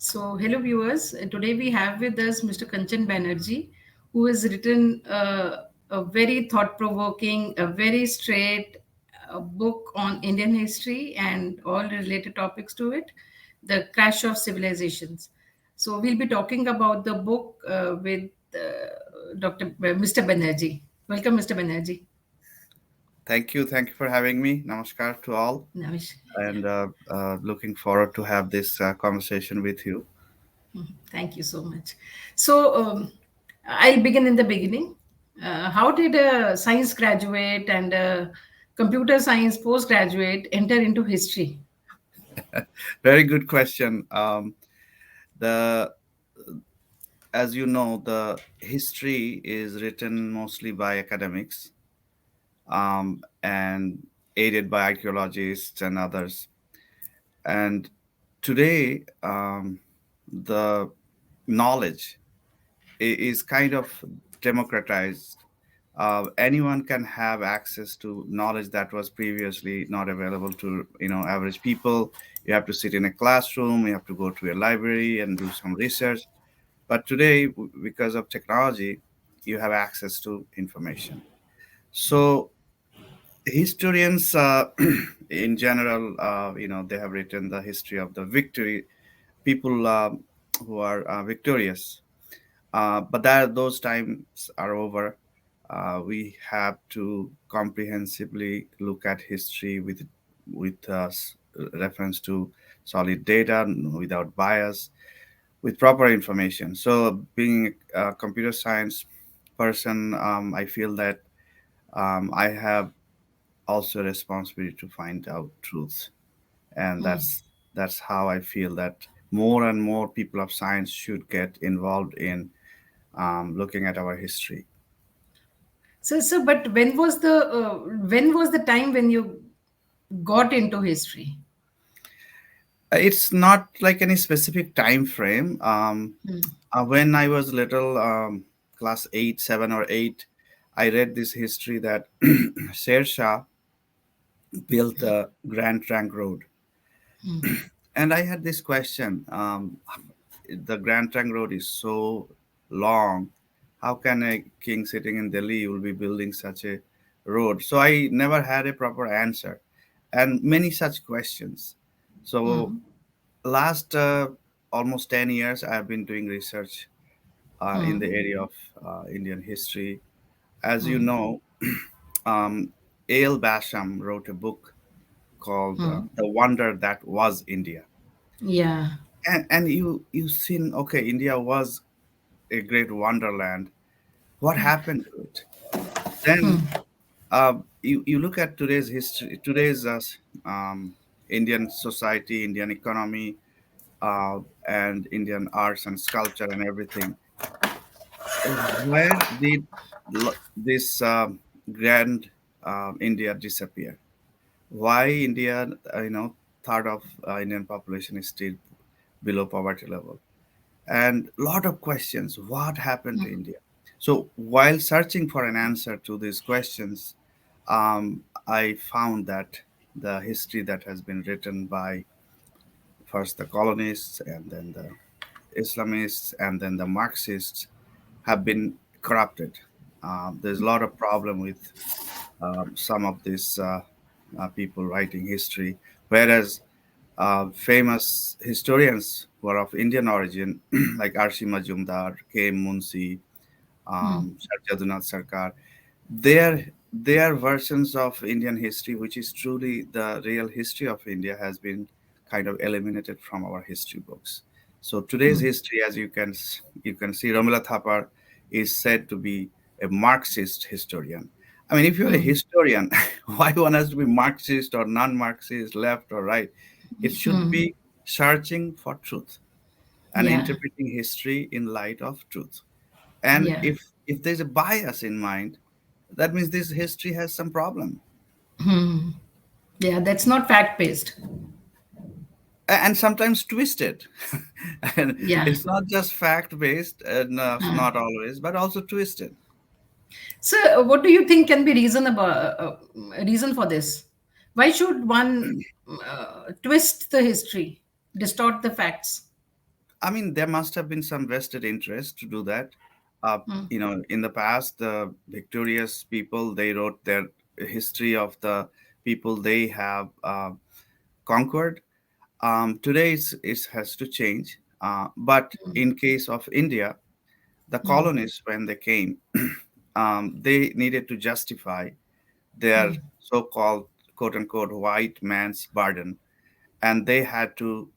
So, hello viewers. Today we have with us Mr. Kanchan Banerjee, who has written a very thought-provoking, a very straight book on Indian history and all related topics to it, The Crash of Civilizations. So, we'll be talking about the book with Mr. Banerjee. Welcome, Mr. Banerjee. Thank you. Thank you for having me. Namaskar to all, Namish. Yeah. and looking forward to have this conversation with you. Thank you so much. So, I'll begin in the beginning. How did a science graduate and a computer science postgraduate enter into history? Very good question. The As you know, the history is written mostly by academics and aided by archaeologists and others. And today, the knowledge is kind of democratized. Anyone can have access to knowledge that was previously not available to average people. You have to sit in a classroom, you have to go to a library and do some research. But today, because of technology, you have access to information. So historians, in general, they have written the history of the victory, people who are victorious. But those times are over. We have to comprehensively look at history with reference to solid data, without bias, with proper information. So, being a computer science person, I feel that I have also a responsibility to find out truth, and that's how I feel that more and more people of science should get involved in looking at our history. So, but when was the time when you got into history? It's not like any specific time frame. When I was little, class 8, 7 or 8, I read this history that Sher Shah built the Grand Trunk Road. And I had this question. The Grand Trunk Road is so long. How can a king sitting in Delhi will be building such a road? So I never had a proper answer, and many such questions. So last almost 10 years, I have been doing research in the area of Indian history. As you know, A.L. Basham wrote a book called The Wonder That Was India. Yeah. And you seen, okay, India was a great wonderland. What happened to it? Then you look at today's history, today's Indian society, Indian economy, and Indian arts and sculpture and everything. Where did this grand India disappear? Why India, third of Indian population is still below poverty level? And lot of questions. What happened to India? So while searching for an answer to these questions, I found that the history that has been written by first the colonists and then the Islamists and then the Marxists have been corrupted. There's a lot of problem with some of these people writing history, whereas famous historians who are of Indian origin, like R.C. Majumdar, K. M. Munshi, Sarjadunath Sarkar, their versions of Indian history, which is truly the real history of India, has been kind of eliminated from our history books. So today's history, as you can see, Ramila Thapar is said to be a Marxist historian. I mean, if you're a historian, why one has to be Marxist or non-Marxist, left or right? It should be searching for truth and Yeah. interpreting history in light of truth. And Yeah. if there's a bias in mind, that means this history has some problem. Yeah. That's not fact based. And sometimes twisted. And Yeah. it's not just fact based, not always, but also twisted. So, what do you think can be reason for this? Why should one twist the history, distort the facts? I mean, there must have been some vested interest to do that. Mm, In the past, the victorious people, they wrote their history of the people they have conquered. Today, it has to change. But in case of India, the mm, colonists, when they came, they needed to justify their mm, so-called quote unquote white man's burden, and they had to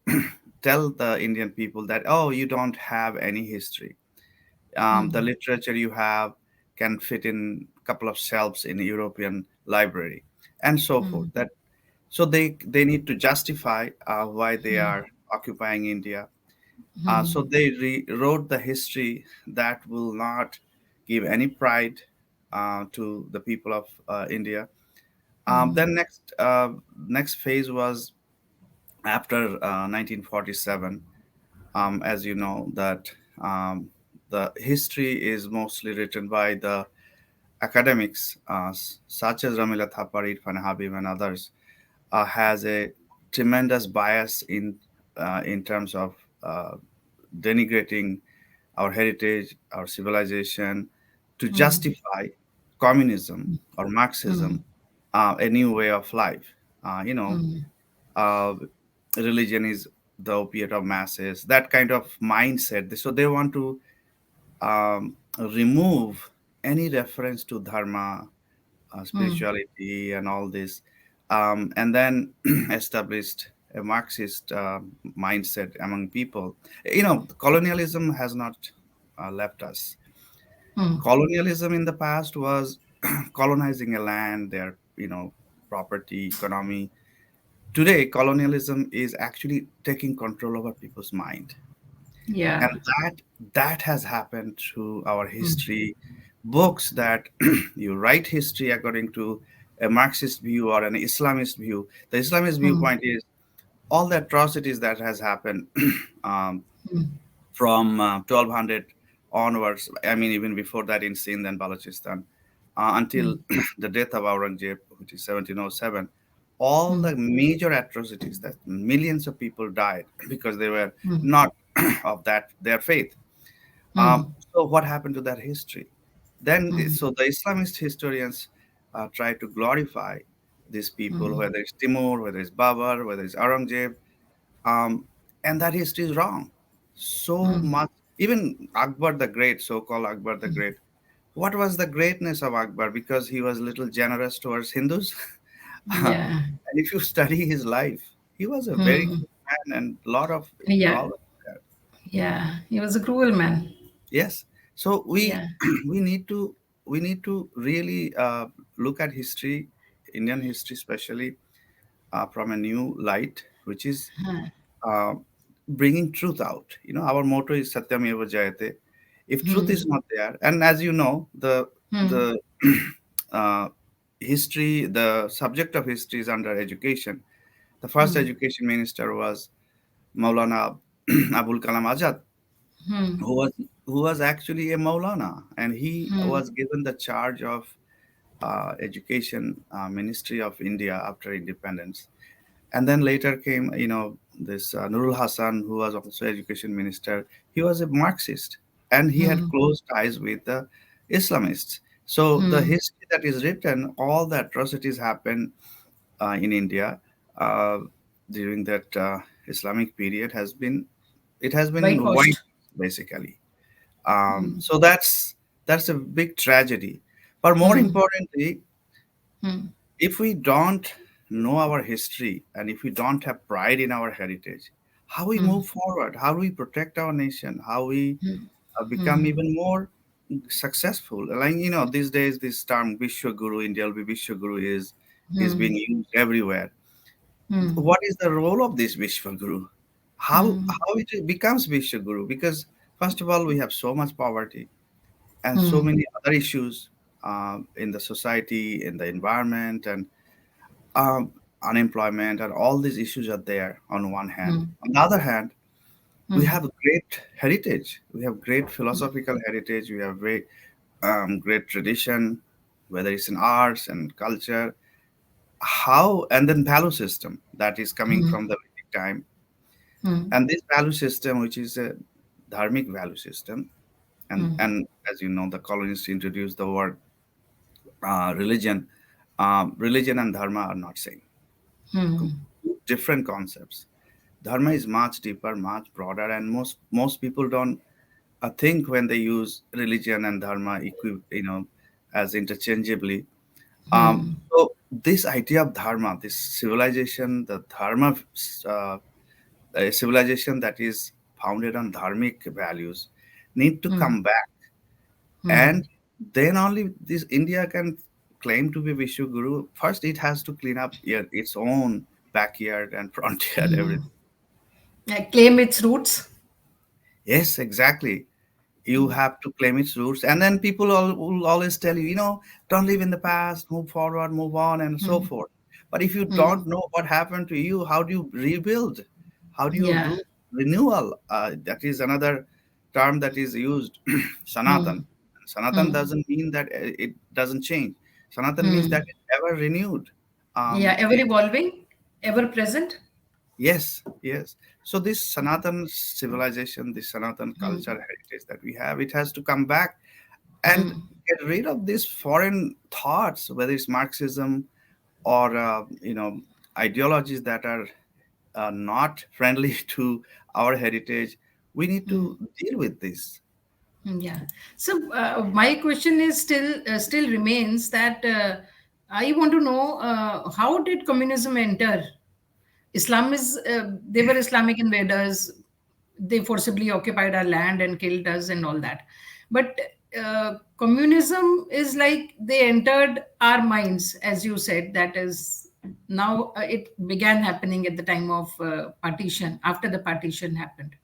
tell the Indian people that, oh, you don't have any history. The mm, literature you have can fit in a couple of shelves in a European library, and so forth. mm, That so they need to justify why they are occupying India. So they wrote the history that will not give any pride to the people of India. Then next phase was after 1947. As you know that the history is mostly written by the academics such as Ramila Thapar, Irfan Habib, and others, has a tremendous bias in terms of uh, denigrating our heritage, our civilization, to mm, justify communism or Marxism, mm, a new way of life. You know, mm, uh, religion is the opiate of masses, that kind of mindset. So they want to remove any reference to dharma, mm. spirituality, and all this, and then established a Marxist mindset among people. Colonialism has not left us. Mm, Colonialism in the past was colonizing a land, their property, economy. Today, colonialism is actually taking control over people's mind, and yeah. that has happened through our Mm, history books. That you write history according to a Marxist view or an Islamist view. The Islamist mm, viewpoint is all the atrocities that has happened um, mm, from 1200 onwards. I mean, even before that in Sindh and Balochistan, until mm, the death of Aurangzeb, which is 1707. All mm, the major atrocities that millions of people died because they were mm, not of that their faith. mm, So what happened to that history? Then, mm, so the Islamist historians try to glorify these people, mm, whether it's Timur, whether it's Babar, whether it's Aurangzeb, um, and that history is wrong. So mm. much, even Akbar the Great, so-called Akbar the Great. What was the greatness of Akbar? Because he was a little generous towards Hindus. And Yeah. if you study his life, he was a very Mm. good man, and a lot of Yeah. problems there. Yeah. He was a cruel man. Yes. So we Yeah. we need to really look at history, Indian history especially, from a new light, which is uh, bringing truth out. Our motto is Satyam Eva Jayate. If truth is Mm, not there, and as you know, mm, the uh, history, the subject of history is under education. The first mm, education minister was Maulana Abul Kalam Azad, mm, who was actually a Maulana, and he mm, was given the charge of education ministry of India after independence. And then later came, this Nurul Hassan, who was also education minister. He was a Marxist, and he had mm, close ties with the Islamists. So the mm, history that is written, all the atrocities happened in India uh, during that Islamic period has been white whitewashed. basically. So that's a big tragedy. But more Mm, importantly, mm, if we don't know our history and if we don't have pride in our heritage, how we mm, move forward, how we protect our nation, how we become mm, even more successful. Like these days, this term Vishwaguru, India will be Vishwaguru, is being mm, used everywhere. mm, What is the role of this Vishwaguru? mm, How it becomes Vishwaguru? Because first of all, we have so much poverty and so mm, many other issues in the society, in the environment, and unemployment, and all these issues are there on one hand. mm, On the other hand, we mm, have a great heritage. We have great philosophical heritage. We have great tradition, whether it's in arts and culture. How and then value system that is coming mm, from the Vedic time. mm, And this value system, which is a dharmic value system, and as you know, the colonists introduced the word religion. Religion and dharma are not same. mm, Different concepts. Dharma is much deeper, much broader, and most people don't think when they use religion and dharma as interchangeably. So this idea of dharma, this civilization, the dharma, uh, a civilization that is founded on dharmic values, need to mm, come back, mm, and then only this India can claim to be Vishwaguru. First, it has to clean up its own backyard and frontier, everything. claim its roots. Yes, exactly. You have to claim its roots, and then people will always tell you, don't live in the past, move forward, move on, and so Mm, forth. But if you mm, don't know what happened to you, how do you rebuild? How do you yeah. do renewal? That is another term that is used, Mm, sanatan. Sanatan mm, doesn't mean that it doesn't change. Sanatan means that mm. it's ever renewed. Yeah, ever evolving, ever present. Yes, yes. So this Sanatan civilization, this Sanatan culture heritage that we have, it has to come back and get rid of these foreign thoughts, whether it's Marxism or ideologies that are not friendly to our heritage. We need to deal with this. Yeah. So my question is still remains that I want to know how did communism enter? Islam is they were Islamic invaders. They forcibly occupied our land and killed us and all that. But communism is like they entered our minds, as you said. That is now it began happening at the time of partition. After the partition happened.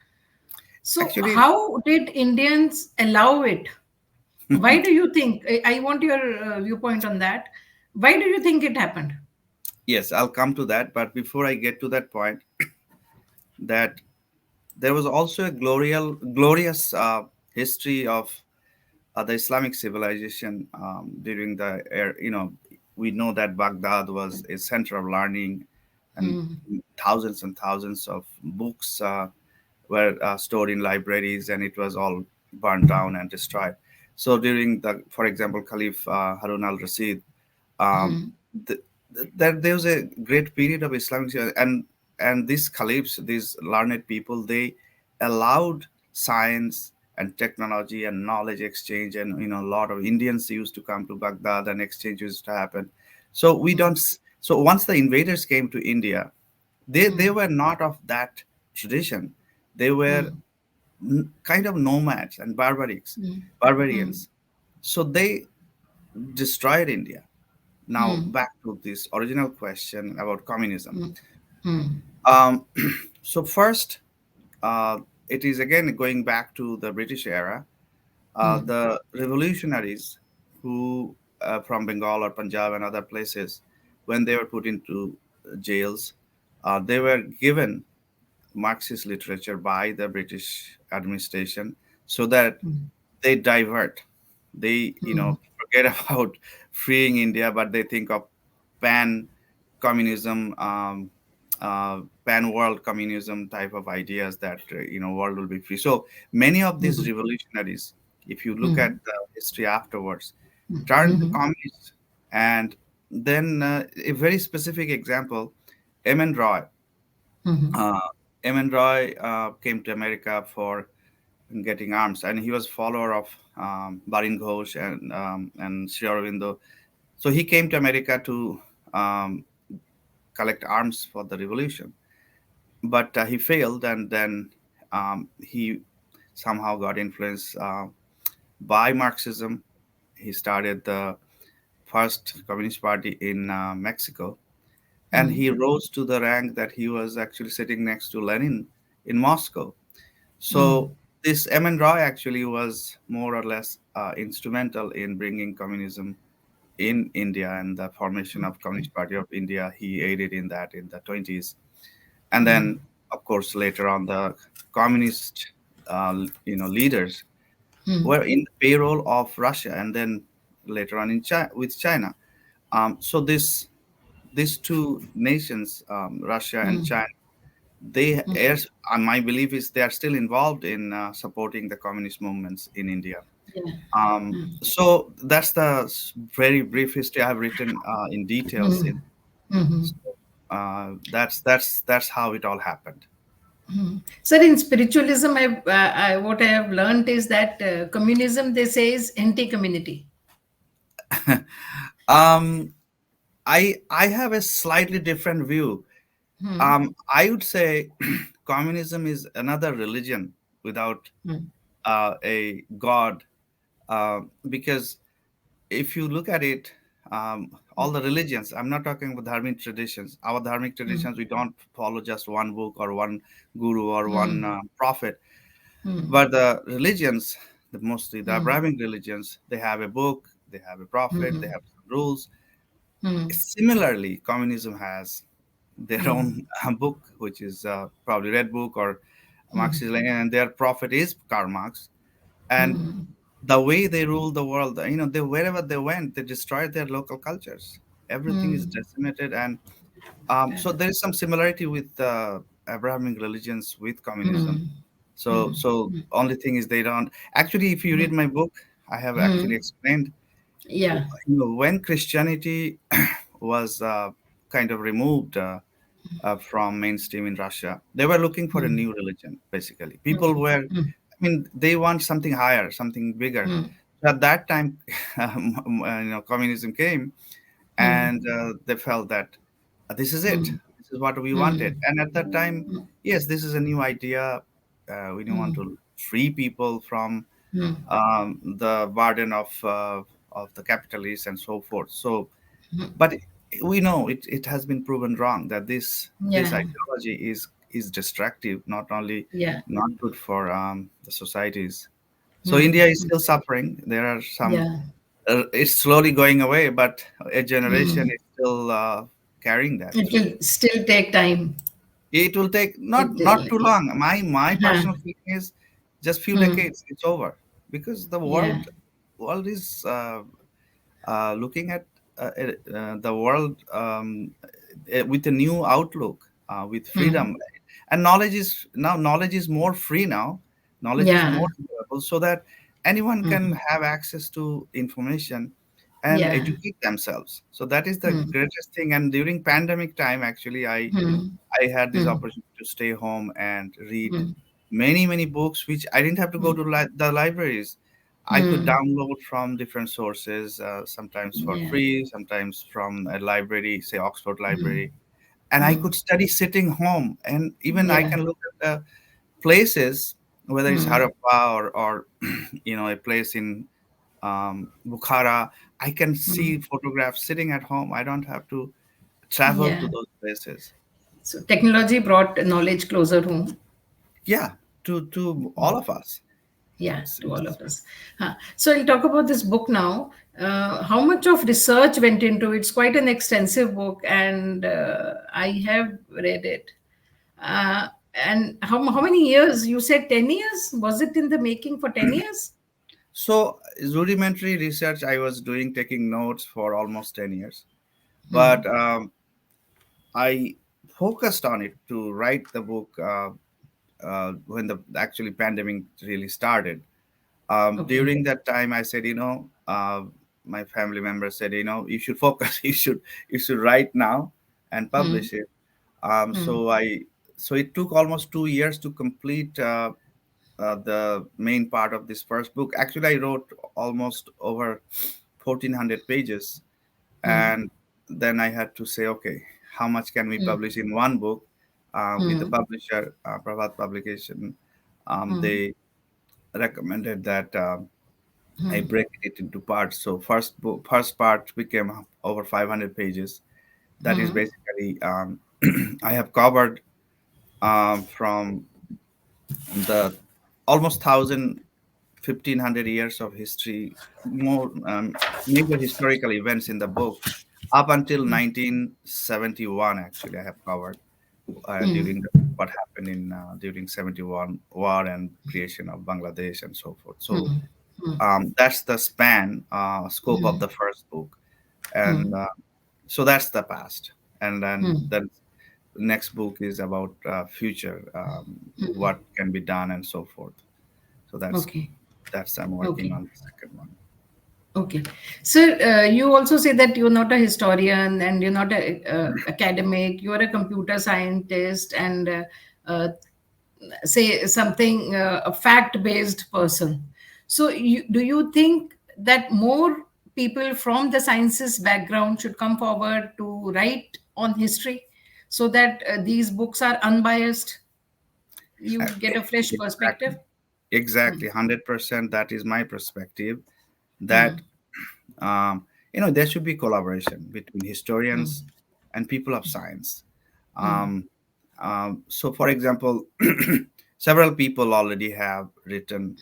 So Actually, how did Indians allow it? Why do you think? I want your viewpoint on that. Why do you think it happened? yes, I'll come to that. But before I get to that point, that there was also a glorious history of the Islamic civilization during the era. We know that Baghdad was a center of learning, and thousands and thousands of books were stored in libraries, and it was all burned down and destroyed. So during for example, Caliph Harun al-Rashid, um, th- there was a great period of Islamic, and these caliphs, these learned people, they allowed science and technology and knowledge exchange, and a lot of Indians used to come to Baghdad, and exchange used to happen. So we don't. So once the invaders came to India, they were not of that tradition. They were kind of nomads and barbarians. So they destroyed India. Now back to this original question about communism. Um, so first, uh, it is again going back to the British era. The revolutionaries who from Bengal or Punjab and other places, when they were put into jails, they were given Marxist literature by the British administration so that they divert. They, forget about freeing India, but they think of pan communism, pan world communism type of ideas that, world will be free. So many of these revolutionaries, if you look at the history afterwards, turned communist. And then a very specific example, M.N. Roy. Uh, M.N. Roy came to America for getting arms, and he was follower of Barin Ghosh and Sri Aurobindo. So he came to America to um, collect arms for the revolution, but he failed, and then he somehow got influenced by Marxism. He started the first Communist Party in Mexico, and he rose to the rank that he was actually sitting next to Lenin in Moscow. So this M.N. Roy actually was more or less instrumental in bringing communism in India and the formation of Communist Party of India. He aided in that in the 20s, and then of course later on the communist leaders were in the payroll of Russia, and then later on in China with China. So these two nations, Russia and China, my belief is they are still involved in supporting the communist movements in India. Yeah. So that's the very brief history I have written in details. Mm-hmm. So, that's how it all happened. Sir, in spiritualism, what I have learned is that communism, they say, is anti-community. um, I have a slightly different view. I would say communism is another religion without a god, because if you look at it, all the religions, I'm not talking about dharmic traditions. Our dharmic traditions, we don't follow just one book or one guru or one prophet. But the religions, mostly the Abrahamic religions, they have a book, they have a prophet, they have some rules. Similarly, communism has their own book, which is probably Red Book or Marxist, and their prophet is Karl Marx. And the way they rule the world, they, wherever they went, they destroyed their local cultures. Everything is decimated, and so there is some similarity with Abrahamic religions with communism. So only thing is they don't actually. If you read my book, I have actually explained Yeah. when Christianity was kind of removed from mainstream in Russia, they were looking for a new religion. Basically, people were, they want something higher, something bigger. So at that time, communism came, and they felt that this is it. This is what we wanted. And at that time, yes, this is a new idea. We don't want to free people from the burden of the capitalists and so forth. So, but we know it has been proven wrong that this Yeah. ideology is destructive, not only Yeah. not good for the societies. So India is still suffering. There are some. Yeah. It's slowly going away, but a generation is still carrying that It today. will still take time. It will take not It not too will. long. My Huh. personal feeling is just few decades. It's over because the Yeah. world is looking at the world with a new outlook, with freedom, and knowledge is more free now. Knowledge is Yeah. more available, so that anyone can have access to information and Yeah. educate themselves. So that is the greatest thing. And during pandemic time, actually, I had this opportunity to stay home and read many books, which I didn't have to go to the libraries. I could download from different sources, sometimes for Yeah. free, sometimes from a library, say Oxford Library, and I could study sitting home. And even I Yeah. can look at the places, whether it's Harappa or a place in Bukhara. I can see photographs sitting at home. I don't have to travel to Yeah. those places. So technology brought knowledge closer home. Yeah, to all of us. Yeah, It's, to all it's of us. So I'll talk about this book now. How much of research went into it? It's quite an extensive book, and I have read it. And how many years? You said 10 years. Was it in the making for 10 years? So rudimentary research I was doing, taking notes for almost 10 years, but I focused on it to write the book when the actually pandemic really started. Okay. During that time, I said, my family members said, you should focus, you should write now and publish it. So it took almost 2 years to complete the main part of this first book. Actually, I wrote almost over 1,400 pages, and then I had to say, okay, how much can we publish in one book? With the publisher, Prabhat Publication, they recommended that I break it into parts. So first part became over 500 pages. That is basically I have covered from the almost 1,500 years of history, more major historical events in the book, up until 1971. Actually, I have covered during what happened in during 71 war and creation of Bangladesh and so forth. So that's the scope of the first book, and so that's the past. And then next book is about future, what can be done and so forth. So Okay. that's I'm working Okay. on the second one. Okay. So you also say that you're not a historian and you're not a academic. You're a computer scientist and uh, say something a fact-based person. So do you think that more people from the sciences background should come forward to write on history so that these books are unbiased? Uh, You get a fresh perspective. exactly, exactly, 100%. That is my perspective. That Hmm. there should be collaboration between Hmm. historians and people of science. Hmm. Um, so, for example, several people already have written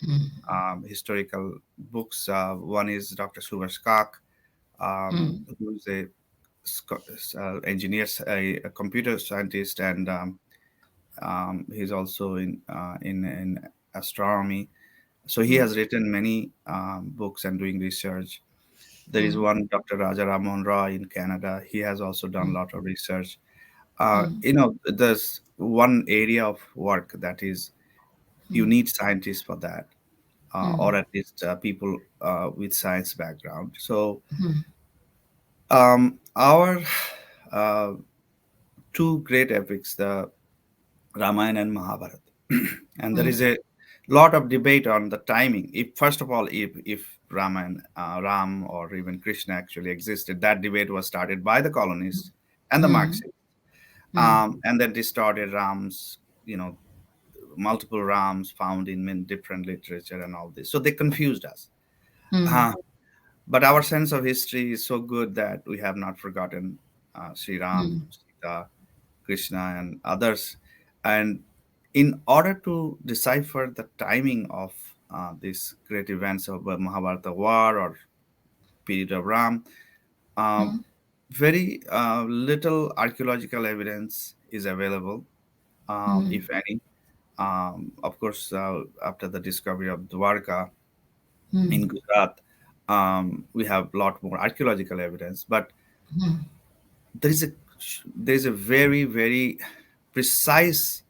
historical books. One is Dr. Suvarskak, Hmm. who is a engineer, a computer scientist, and he's also in astronomy. So he Hmm. has written many books and doing research. There is Hmm. one Dr. Raja Ramon Roy in Canada. He has also done a lot of research. Hmm. There's one area of work that is you need scientists for that, or at least people with science background. So our uh, two great epics, the Ramayana and Mahabharata. And there Hmm. is a lot of debate on the timing. If first of all, if Raman, Ram, or even Krishna actually existed, that debate was started by the colonists and the Hmm. Marxists, Hmm. and then distorted Rams, multiple Rams found in many different literature and all this. So they confused us. Hmm. Uh, but our sense of history is so good that we have not forgotten Sri Ram, Hmm. Sita, Krishna, and others. And in order to decipher the timing of these great events of the Mahabharata war or period of Ram, um, very little archaeological evidence is available, if any. Of course, after the discovery of Dwarka in Gujarat, we have a lot more archaeological evidence, but there is a very very precise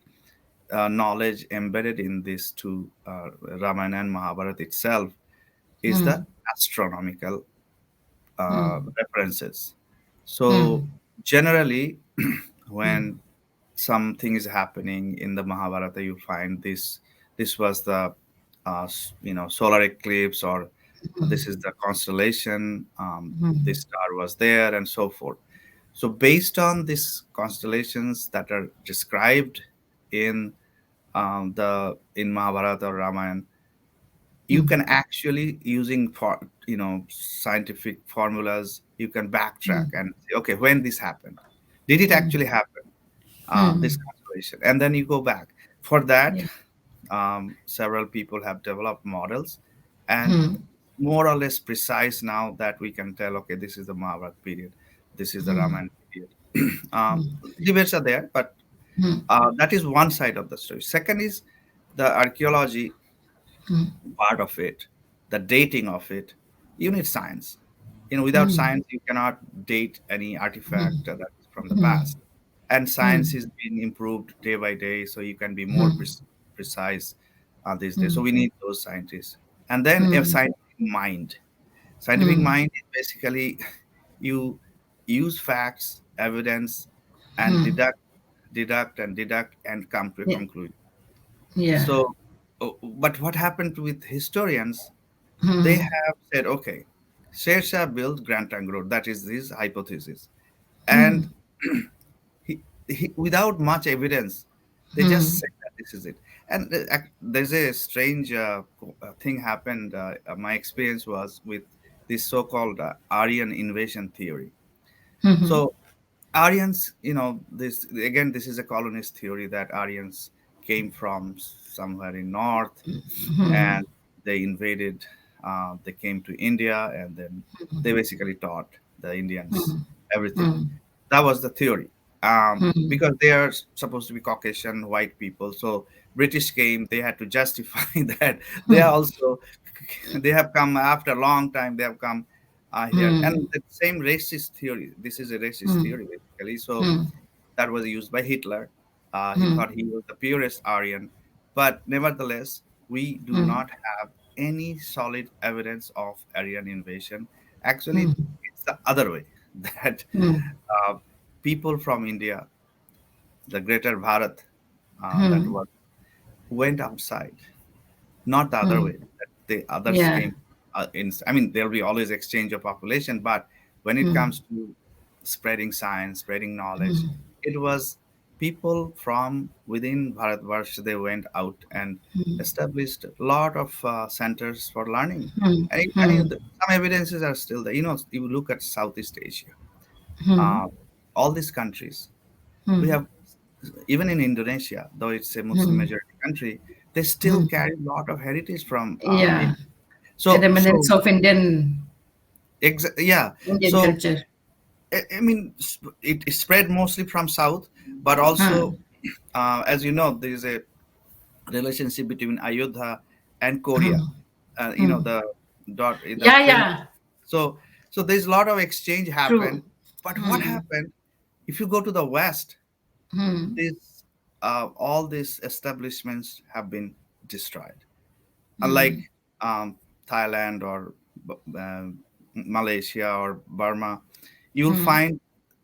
knowledge embedded in this to Ramayana and Mahabharata itself is the astronomical references. So generally, when something is happening in the Mahabharata, you find this was the solar eclipse, or this is the constellation. This star was there, and so forth. So based on these constellations that are described in the in Mahabharata or Ramayana, you can actually using for scientific formulas, you can backtrack and say, okay, when this happened, did it actually happen? This constellation, and then you go back. For that, Yeah. several people have developed models, and more or less precise now that we can tell, okay, this is the Mahabharata period, this is the Ramayana period. Debates are there, but that is one side of the story. Second is the archaeology part of it, the dating of it. You need science. Without science, you cannot date any artifact that's from the past. And science is being improved day by day, so you can be more precise these days. So we need those scientists. And then a scientific mind. Scientific mind is basically you use facts, evidence, and deduct, and come to a Yeah. conclusion. Yeah. So, but what happened with historians? They have said, okay, Sher Shah built Grand Trunk Road. That is his hypothesis. And he, without much evidence, they just said that this is it. And there's a strange thing happened. My experience was with this so-called Aryan invasion theory. So Aryans, this again, this is a colonist theory that Aryans came from somewhere in north, and they invaded. They came to India, and then they basically taught the Indians everything. That was the theory. Because they are supposed to be Caucasian white people, so British came. They had to justify that they are also they have come after a long time. They have come here, and the same racist theory. This is a racist theory basically. So that was used by Hitler. He thought he was the purest Aryan, but nevertheless, we do not have any solid evidence of Aryan invasion. Actually, it's the other way that uh, people from India, the greater Bharat, that was went outside, not the other way. That the others Yeah. came in. I mean, there will be always exchange of population, but when it comes to spreading science, spreading knowledge, it was people from within Bharatvarsh. They went out and established a lot of centers for learning. And some evidences are still there. You know, you look at Southeast Asia, uh, all these countries. We have even in Indonesia, though it's a Muslim majority country, they still carry a lot of heritage from Yeah. so Remnants of yeah. Indian So culture. I mean, it spread mostly from south, but also, as you know, there is a relationship between Ayodhya and Korea. You know, the Yeah, famous. yeah. So there's a lot of exchange True. happened. But what happened if you go to the west? This all these establishments have been destroyed. Unlike Thailand or Malaysia or Burma, you will find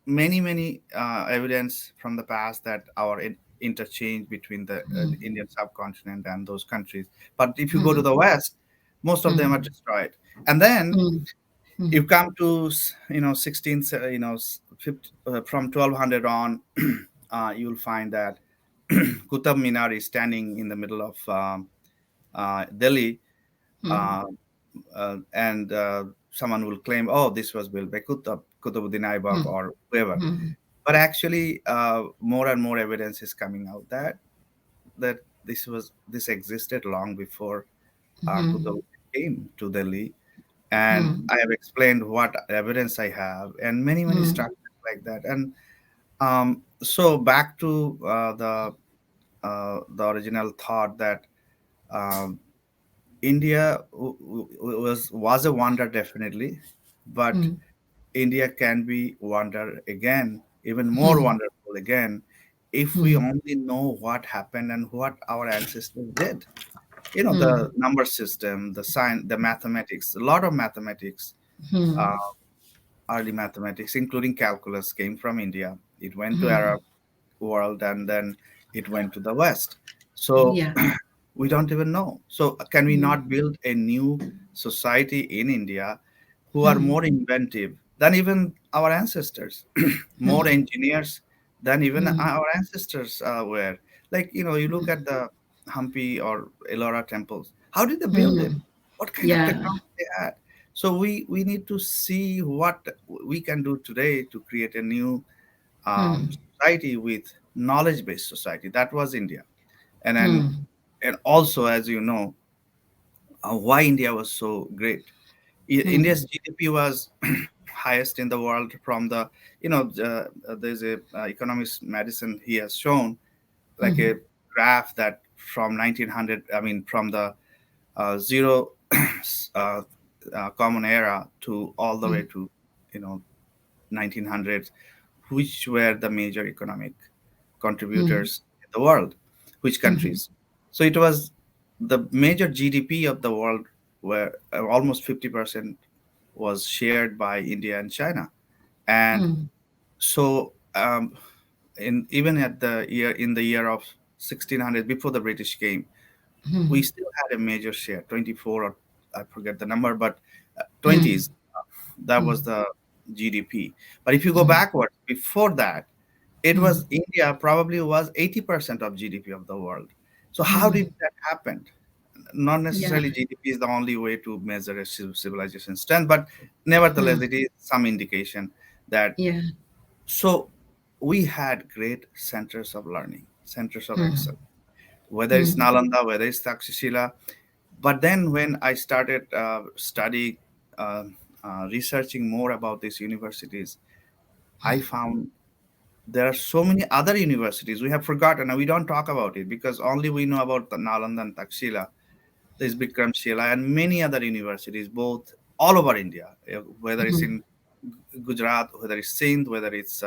many evidence from the past that our interchange between the Indian subcontinent and those countries. But if you go to the West, most of them are destroyed. And then you come to 16th, 50, from 1200 on, you'll find that Qutub Minar is standing in the middle of Delhi, uh, and someone will claim, "Oh, this was built by Qutbuddin Aibak or whoever." But actually, more and more evidence is coming out that this existed long before Qutb came to Delhi, and I have explained what evidence I have, and many structures like that. And so back to the original thought that um, India was a wonder definitely, but India can be wonder again, even more wonderful again, if we only know what happened and what our ancestors did. You know, the number system, the science, the mathematics, a lot of mathematics, uh, early mathematics, including calculus, came from India. It went to Arab world and then it went to the West. So Yeah. we don't even know. So can we not build a new society in India who are more inventive than even our ancestors, more engineers than even our ancestors were? Like, you know, you look at the Hampi or Ellora temples. How did they build it? What kind of Yeah. technology they had? So we need to see what we can do today to create a new society with knowledge-based society. That was India, and then and also, as you know, why India was so great. India's GDP was highest in the world from the, you know, there's a economist Madison. He has shown like a graph that from 1900, I mean, from the zero uh, common era to all the way to, you know, 1900s, which were the major economic contributors in the world, which countries. So it was the major GDP of the world, where almost 50% was shared by India and China. And so in even at the year in the year of 1600, before the British came, we still had a major share, 24, or I forget the number, but 20s. That was the GDP. But if you go backward, before that, it was India probably was 80% of GDP of the world. So how did that happen? Not Yeah. necessarily GDP is the only way to measure a civilization strength, but nevertheless, it is some indication that. Yeah. So we had great centers of learning, centers of excellence, whether it's Nalanda, whether it's Takshashila. But then when I started uh, researching more about these universities, I found there are so many other universities we have forgotten and we don't talk about it because only we know about the Nalanda and Takshila. There's Bikramshila and many other universities, all over India, whether it's in Gujarat, whether it's Sindh, whether it's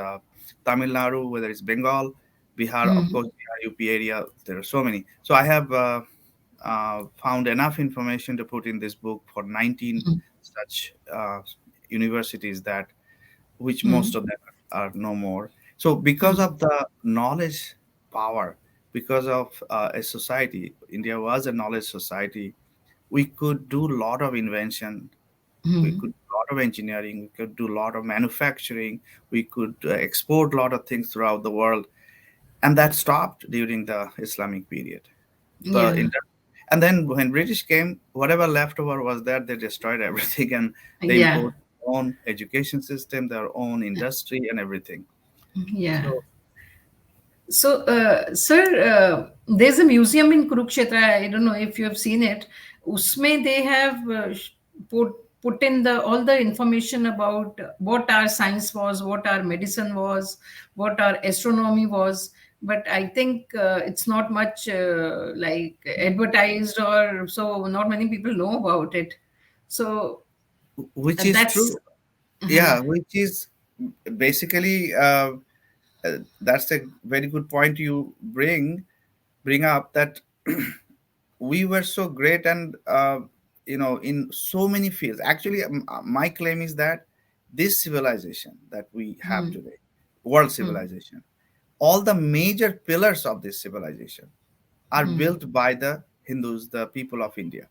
Tamil Nadu, whether it's Bengal, Bihar, of course, Bihar, UP area. There are so many. So I have found enough information to put in this book for 19 such universities that which most of them are no more. So because of the knowledge power, because of a society, India was a knowledge society. We could do a lot of invention, we could do a lot of engineering, we could do a lot of manufacturing, we could export a lot of things throughout the world, and that stopped during the Islamic period. The Yeah. and then when British came, whatever leftover was there, they destroyed everything and they Yeah. imposed their own education system, their own industry, and everything. Yeah. So So, sir, there's a museum in Kurukshetra. I don't know if you have seen it. Usme they have put in the all the information about what our science was, what our medicine was, what our astronomy was. But I think it's not much like advertised, or so not many people know about it. So which is that's true, yeah, which is basically that's a very good point you bring up, that we were so great and in so many fields. Actually, my claim is that this civilization that we have today, world civilization, all the major pillars of this civilization are built by the Hindus, the people of India.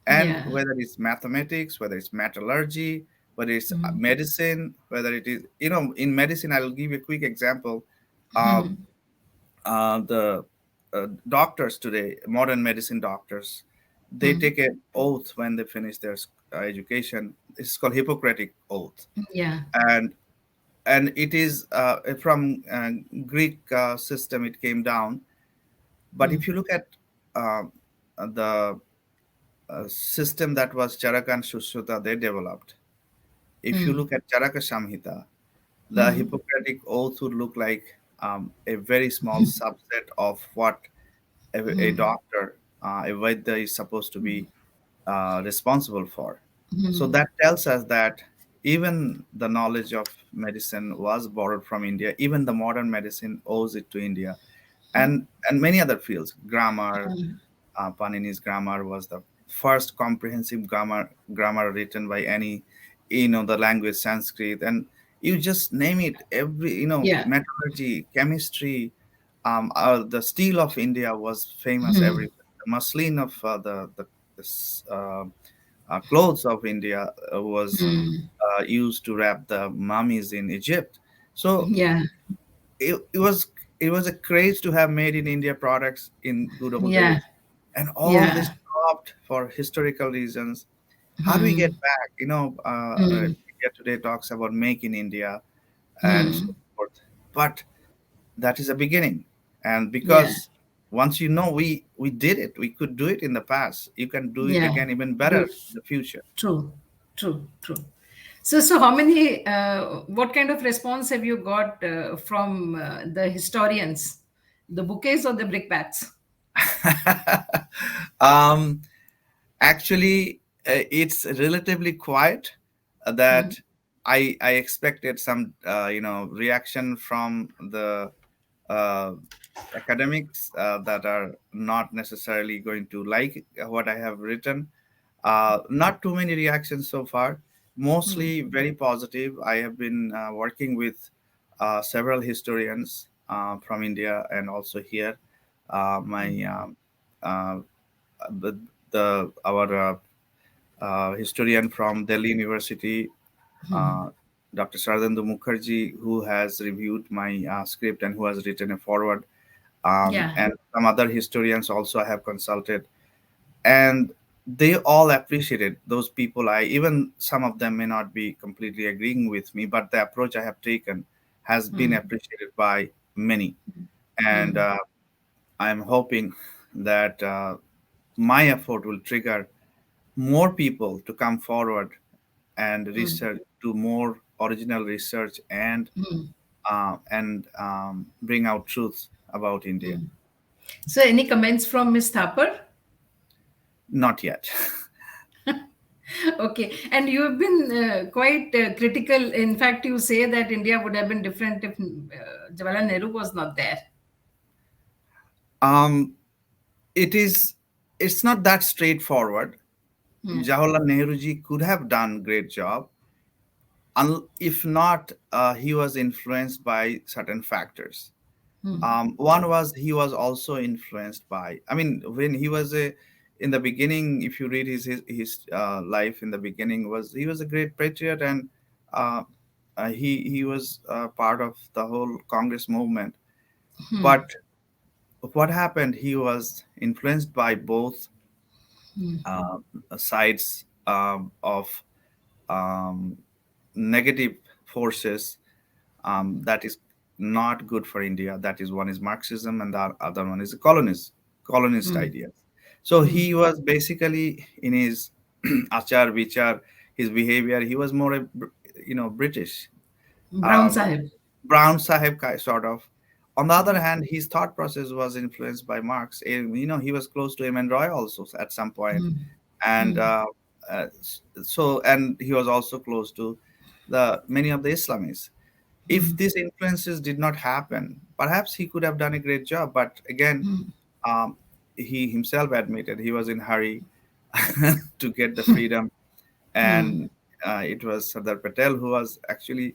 And yeah. whether it's mathematics, whether it's metallurgy, whether it's medicine, whether it is, in medicine, I'll give you a quick example. uh, the doctors today, modern medicine doctors, they take an oath when they finish their education. It's called Hippocratic oath, Yeah. and it is from Greek system. It came down, but if you look at uh, the system that was Charaka and Shushruta, they developed. If you look at Charaka Samhita, the Hippocratic oath would look like a very small subset of what a doctor, a Vaidya is supposed to be responsible for. So that tells us that even the knowledge of medicine was borrowed from India. Even the modern medicine owes it to India, and many other fields. Grammar, Panini's grammar was the first comprehensive grammar written by any, the language Sanskrit, and you just name it. Every, Yeah. metallurgy, chemistry, the steel of India was famous everywhere. The muslin of clothes of India was used to wrap the mummies in Egypt. So Yeah. it was a craze to have made in India products in good old Yeah. days, and all this Yeah. stopped for historical reasons. How do we get back? India today talks about make in India and so forth, but that is a beginning, and Yeah. because once we did it, we could do it in the past. You can do it Yeah. again, even better Do in the future. true. True. True. So how many? What kind of response have you got from the historians, the bouquets or the brickbats? um, Actually, it's relatively quiet. That I expected some reaction from the uh, academics that are not necessarily going to like what I have written. Not too many reactions so far. Mostly very positive. I have been working with several historians from India and also here. My uh, the, the our historian from Delhi University, uh, Dr. Sardandu Mukherjee, who has reviewed my script and who has written a forward, Yeah. and some other historians also I have consulted, and they all appreciated those people. I even some of them may not be completely agreeing with me, but the approach I have taken has been appreciated by many, and I'm hoping that my effort will trigger more people to come forward and research, do more original research, and bring out truths about India. So any comments from Miss Thapar? Not yet. Okay, and you have been quite critical. In fact, you say that India would have been different if Jawaharlal Nehru was not there. Um, it is. It's not that straightforward. Hmm. Jawaharlal Nehru ji could have done great job, if not, he was influenced by certain factors. One was he was also influenced by. I mean, when he was a in the beginning, if you read his life in the beginning, was he was a great patriot, and uh, he was part of the whole Congress movement. But what happened? He was influenced by both uh, sides of um, negative forces that is not good for India. That is, one is Marxism, and the other one is colonist ideas. So he was basically in his achar vichar, his behavior. He was more a British. Brown Um, Sahib. Brown Sahib sort of. On the other hand, his thought process was influenced by Marx. He was close to M. Roy also at some point, and and he was also close to the many of the Islamists. If these influences did not happen, perhaps he could have done a great job. But again, um, he himself admitted he was in hurry to get the freedom, and it was Sardar Patel who was actually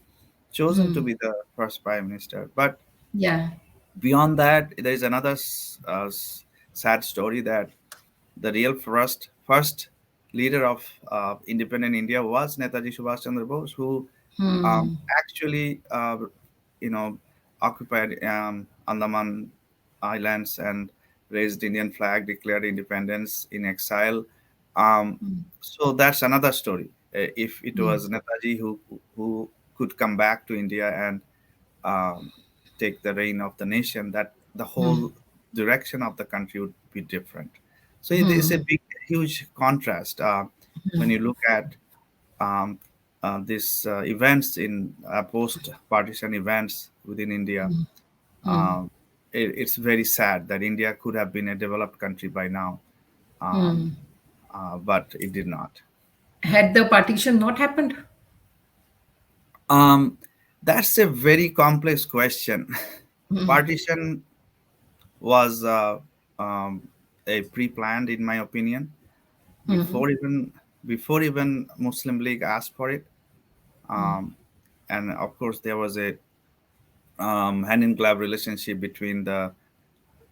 chosen to be the first prime minister. But Yeah. beyond that, there is another sad story that the real first leader of independent India was Netaji Subhash Chandra Bose, who actually occupied Andaman Islands and raised Indian flag, declared independence in exile. So that's another story. If it was Netaji who could come back to India and um, take the reign of the nation, that the whole direction of the country would be different. So it is a big, huge contrast when you look at um, these events in post-partition events within India. Um, it's very sad that India could have been a developed country by now, um, but it did not. Had the partition not happened? Um, that's a very complex question. Partition was a pre-planned, in my opinion, before even Muslim League asked for it. Um, and of course, there was a hand in glove relationship between the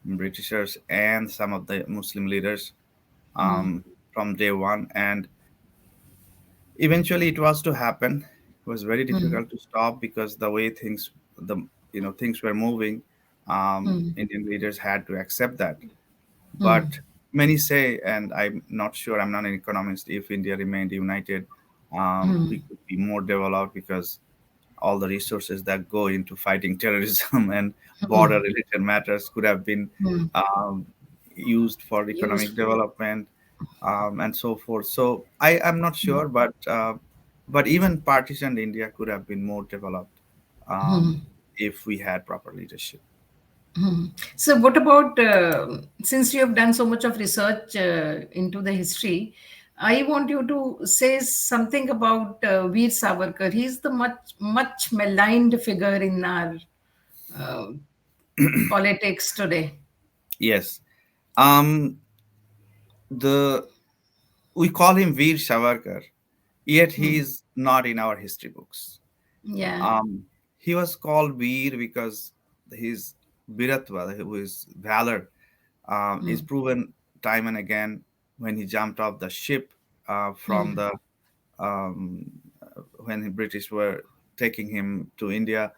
Britishers and some of the Muslim leaders from day one, and eventually it was to happen. It was very difficult to stop because the way things were moving, Indian leaders had to accept that. But many say, and I'm not sure, I'm not an economist, if India remained united, we could be more developed because all the resources that go into fighting terrorism and border related matters could have been um, used for economic Used. development and so forth. So I am not sure, but even partitioned India could have been more developed if we had proper leadership. So, what about since you have done so much of research into the history, I want you to say something about Veer Savarkar. He's the much maligned figure in our uh, politics today. Yes. Um, the We call him Veer Savarkar, yet he is not in our history books. Yeah. Um, he was called Veer because his Biratva, who is valor, is proven time and again when he jumped off the ship from the um, when the British were taking him to India.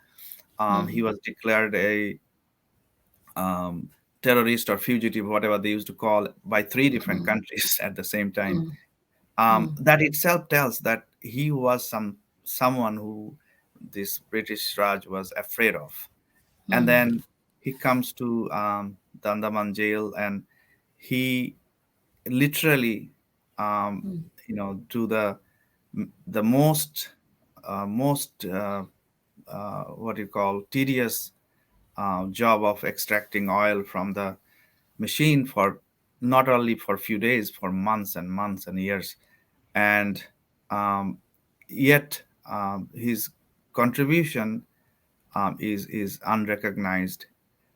He was declared a terrorist or fugitive, whatever they used to call, by three different countries at the same time. That itself tells that he was someone who this British Raj was afraid of. And then he comes to the Andaman jail, and he literally, do the most what you call tedious job of extracting oil from the machine for not only for a few days, for months and months and years. and um, yet his contribution is unrecognized,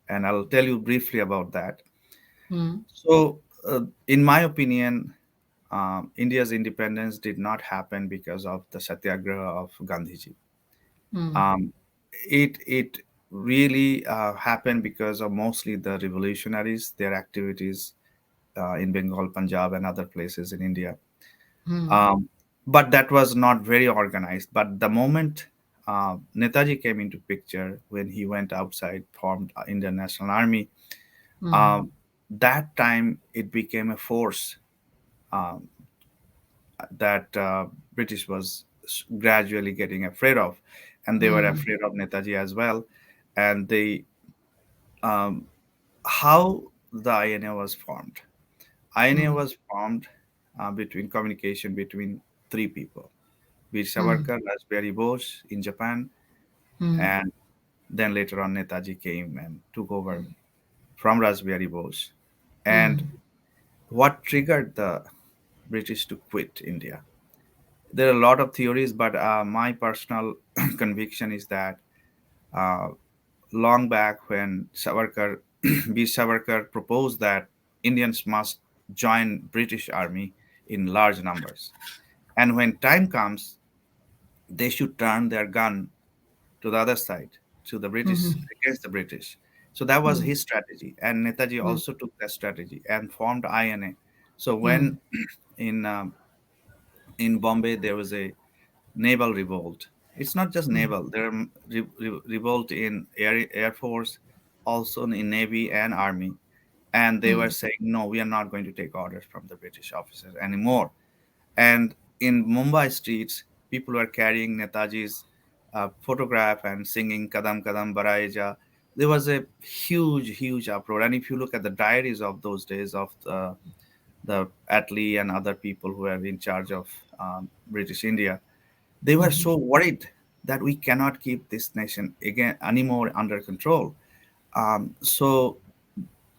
and I'll tell you briefly about that. Hmm. So, in my opinion, India's independence did not happen because of the Satyagraha of Gandhiji. Hmm. Um, it really happened because of mostly the revolutionaries, their activities in Bengal, Punjab, and other places in India. Hmm. Um, but that was not very organized. But the moment Netaji came into picture, when he went outside, formed Indian National Army, Hmm. um, that time it became a force um, that British was gradually getting afraid of, and they were Hmm. afraid of Netaji as well. And they um, how the INA was formed. INA Hmm. was formed between communication between three people: Veer Hmm. Savarkar, Raspberry Bose in Japan, Hmm. and then later on Netaji came and took over from Raspberry Bose. And Hmm. what triggered the British to quit India? There are a lot of theories, but my personal conviction is that uh, long back when Savarkar, B. Savarkar proposed that Indians must join British army in large numbers, and when time comes, they should turn their gun to the other side, to the British, Hmm. against the British. So that was Hmm. his strategy, and Netaji Hmm. also took that strategy and formed INA. So Hmm. when in in Bombay there was a naval revolt. It's not just Hmm. naval. There are revolt in air force, also in navy and army, and they were Hmm. saying no, we are not going to take orders from the British officers anymore. And in Mumbai streets, people were carrying Netaji's photograph and singing "Kadam Kadam Baraija." There was a huge uproar. And if you look at the diaries of those days of the Attlee and other people who were in charge of British India, they were Hmm. so worried that we cannot keep this nation again anymore under control. So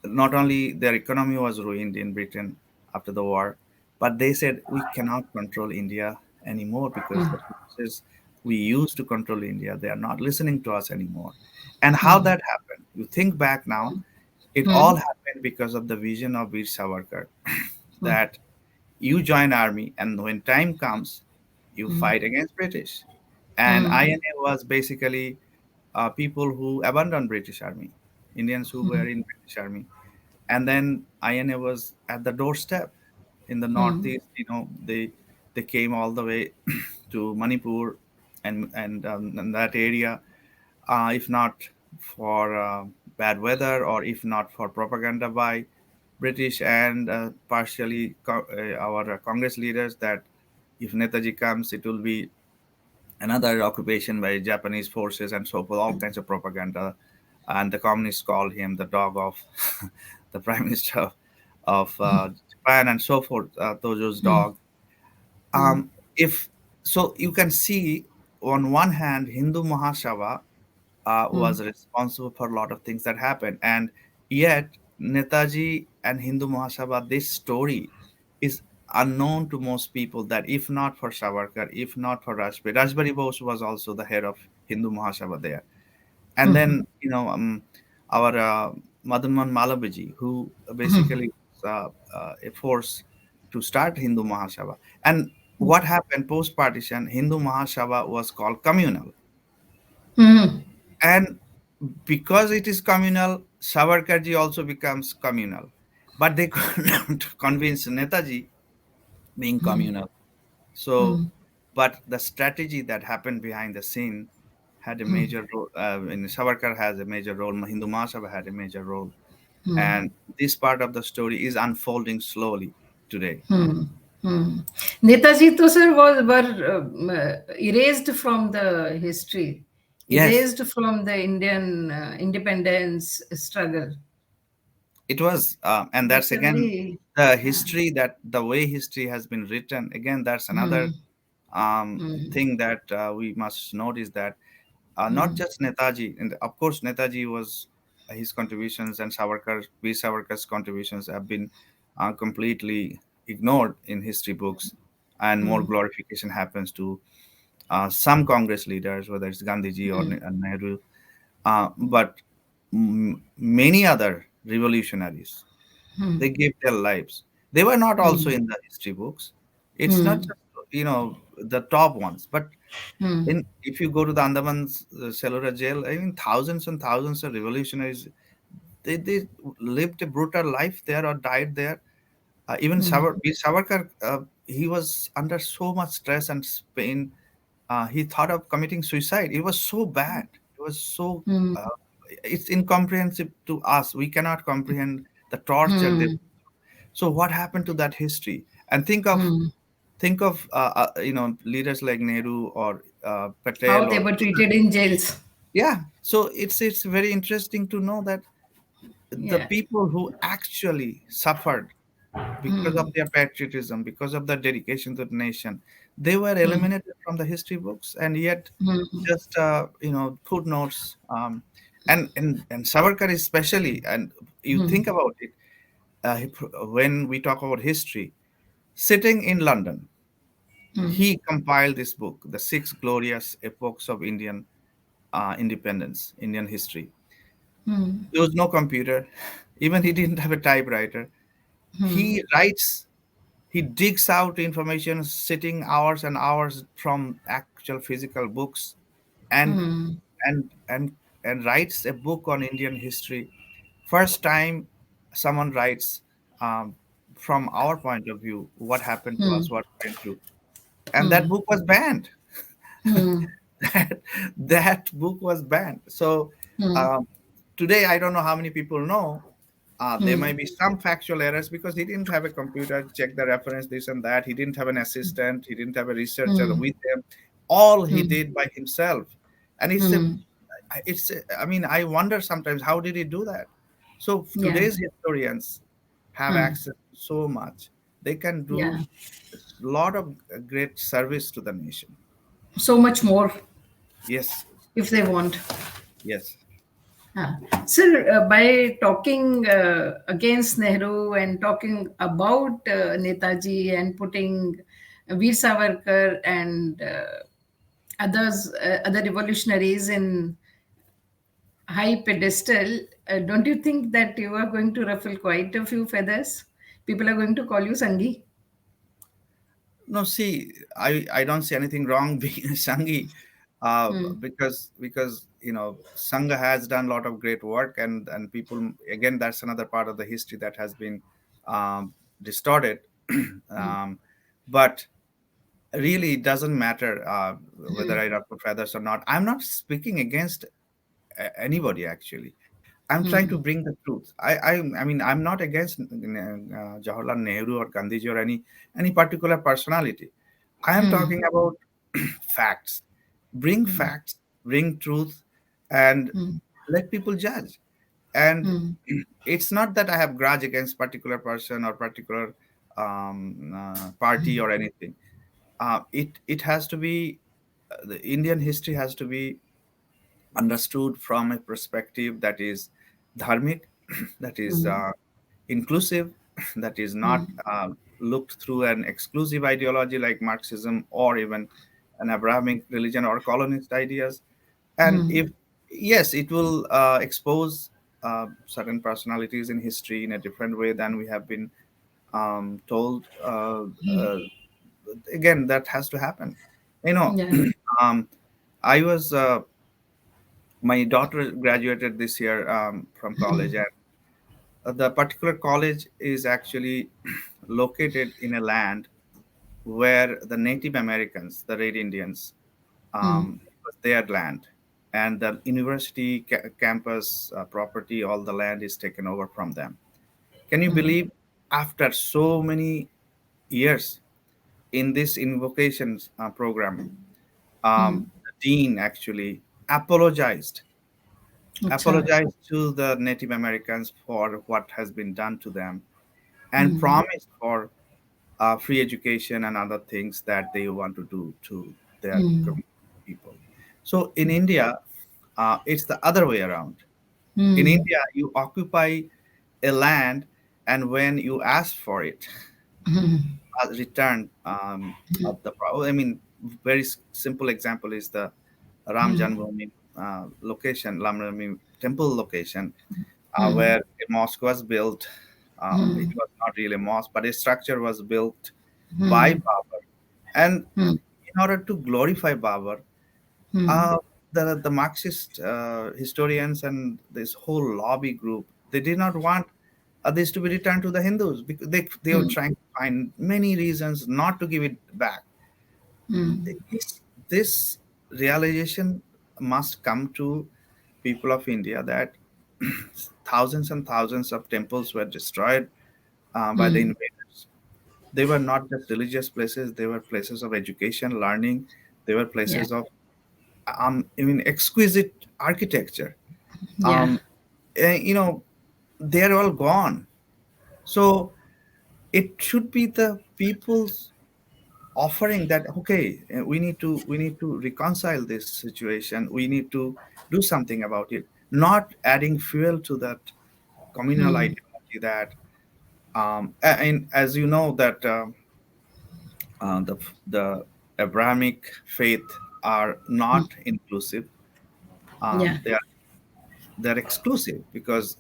not only their economy was ruined in Britain after the war, but they said we cannot control India anymore because the forces we used to control India, they are not listening to us anymore. And how Hmm. that happened? You think back now, it all Hmm. happened because of the vision of Veer Savarkar Hmm. that you join army and when time comes, you Hmm. fight against British. And Hmm. INA was basically people who abandoned British army, Indians who were in British army, and then INA was at the doorstep in the Hmm. northeast. They came all the way to Manipur and that area, if not for bad weather or if not for propaganda by British and partially our Congress leaders that if Netaji comes, it will be another occupation by Japanese forces and so forth, all kinds of propaganda. And the communists called him the dog of the prime minister of Japan and so forth, Tojo's Hmm. dog. Hmm. If so, you can see on one hand, Hindu Mahasabha Hmm. was responsible for a lot of things that happened, and yet Netaji and Hindu Mahasabha, this story is unknown to most people. That if not for Savarkar, if not for Rajbari Bose was also the head of Hindu Mahasabha there, and Hmm. then our Madanman Malabiji, who basically was a force to start Hindu Mahasabha. And what happened post partition? Hindu Mahasabha was called communal, Hmm. and because it is communal, Savarkarji also becomes communal, but they could not convince Netaji being communal. So, Hmm. but the strategy that happened behind the scene had a major role. In Savarkar has a major role. Hindu Mahasabha had a major role, Hmm. and this part of the story is unfolding slowly today. Hmm. Hmm. Netaji to sir was were erased from the history, Yes, erased from the Indian independence struggle. it was, and that's That's a again very the yeah. history that the way history has been written. Again, that's another Hmm. Hmm. thing that we must notice that not Hmm. just Netaji, and of course Netaji was his contributions and Veer Savarkar's contributions have been completely ignored in history books. and more mm, glorification happens to some Congress leaders, whether it's Gandhiji or Nehru, but many other revolutionaries, they gave their lives. They were not also mm, in the history books. It's not mm, just, the top ones, but mm, if you go to the Andaman cellular jail, I mean, thousands and thousands of revolutionaries, they lived a brutal life there or died there. Even Veer Savarkar, he was under so much stress and pain. He thought of committing suicide. It was so bad. It was so. mm, Uh, it's incomprehensible to us. We cannot comprehend the torture they. mm, So what happened to that history? And mm. think of leaders like Nehru or How Patel they or were treated in jails. yeah. So it's very interesting to know that the Yeah. people who actually suffered because of their patriotism, because of their dedication to the nation, they were Mm, eliminated from the history books, and yet mm, just footnotes. And Savarkar especially, and you mm, think about it, when we talk about history, sitting in London, mm, he compiled this book, The Six Glorious Epochs of Indian Independence, Indian history. mm, There was no computer, even he didn't have a typewriter. mm, He writes, he digs out information sitting hours and hours from actual physical books, and mm, and and and writes a book on Indian history. First time someone writes, um, from our point of view, what happened to us, mm, what we went through, and that mm, book was banned. mm, that that book was banned. So mm, um, today, I don't know how many people know. There mm, might be some factual errors because he didn't have a computer, check the reference, this and that. He didn't have an assistant. He didn't have a researcher mm, with him. All he mm, did by himself, and mm. I mean, I wonder sometimes how did he do that. So Yeah. today's historians have Mm, access to so much. They can do yeah. a lot of great service to the nation. So much more Yes, if they want. yes. Sir, by talking against Nehru and talking about Netaji and putting Veer Savarkar and other revolutionaries in high pedestal, don't you think that you are going to ruffle quite a few feathers? People are going to call you Sanghi. No, see, I don't see anything wrong being a Sanghi, Hmm. because Sangha has done a lot of great work, and people, again, that's another part of the history that has been distorted. Hmm. um, but really, it doesn't matter whether Hmm. I ruffle feathers or not. I'm not speaking against anybody actually. I'm trying to Hmm. bring the truth. I mean, I'm not against Jawaharlal Nehru or Gandhiji or any particular personality. I am Hmm. talking about facts. Bring facts, bring truth, and Hmm. let people judge. And Hmm. it's not that I have grudge against particular person or particular party or anything. It has to be, the Indian history has to be understood from a perspective that is dharmic, that is Hmm. inclusive, that is Hmm. not looked through an exclusive ideology like Marxism or even an Abrahamic religion or colonist ideas. And Hmm. if yes, it will expose certain personalities in history in a different way than we have been told. Again, that has to happen. You know, Yeah. um, I was my daughter graduated this year from college, and the particular college is actually located in a land where the Native Americans, the Red Indians, Hmm. it was their land, and the university campus property, all the land is taken over from them. Can you Hmm. believe, after so many years in this invocations program, Hmm. the dean actually apologized Acha. apologized to the Native Americans for what has been done to them, and Hmm. promised for free education and other things that they want to do to their Hmm. people. So in India, it's the other way around. In Hmm. India, you occupy a land, and when you ask for it, return of the I mean, very simple example is the Ram Janmabhoomi location, Ram Janmabhoomi temple location, where a mosque was built. It was not really a mosque, but a structure was built by Babur. And in order to glorify Babur, uh, the Marxist historians and this whole lobby group, they did not want this to be returned to the Hindus because they were trying to find many reasons not to give it back. This realization must come to people of India that thousands and thousands of temples were destroyed by the invaders. They were not just religious places; they were places of education, learning. They were Yeah. places of, I mean, exquisite architecture. Yeah. Um, you know, they are all gone. So it should be the people's offering that, okay, we need to reconcile this situation, we need to do something about it, not adding fuel to that communal ideology that and as you know that the Abrahamic faith are not inclusive. Yeah. They're exclusive because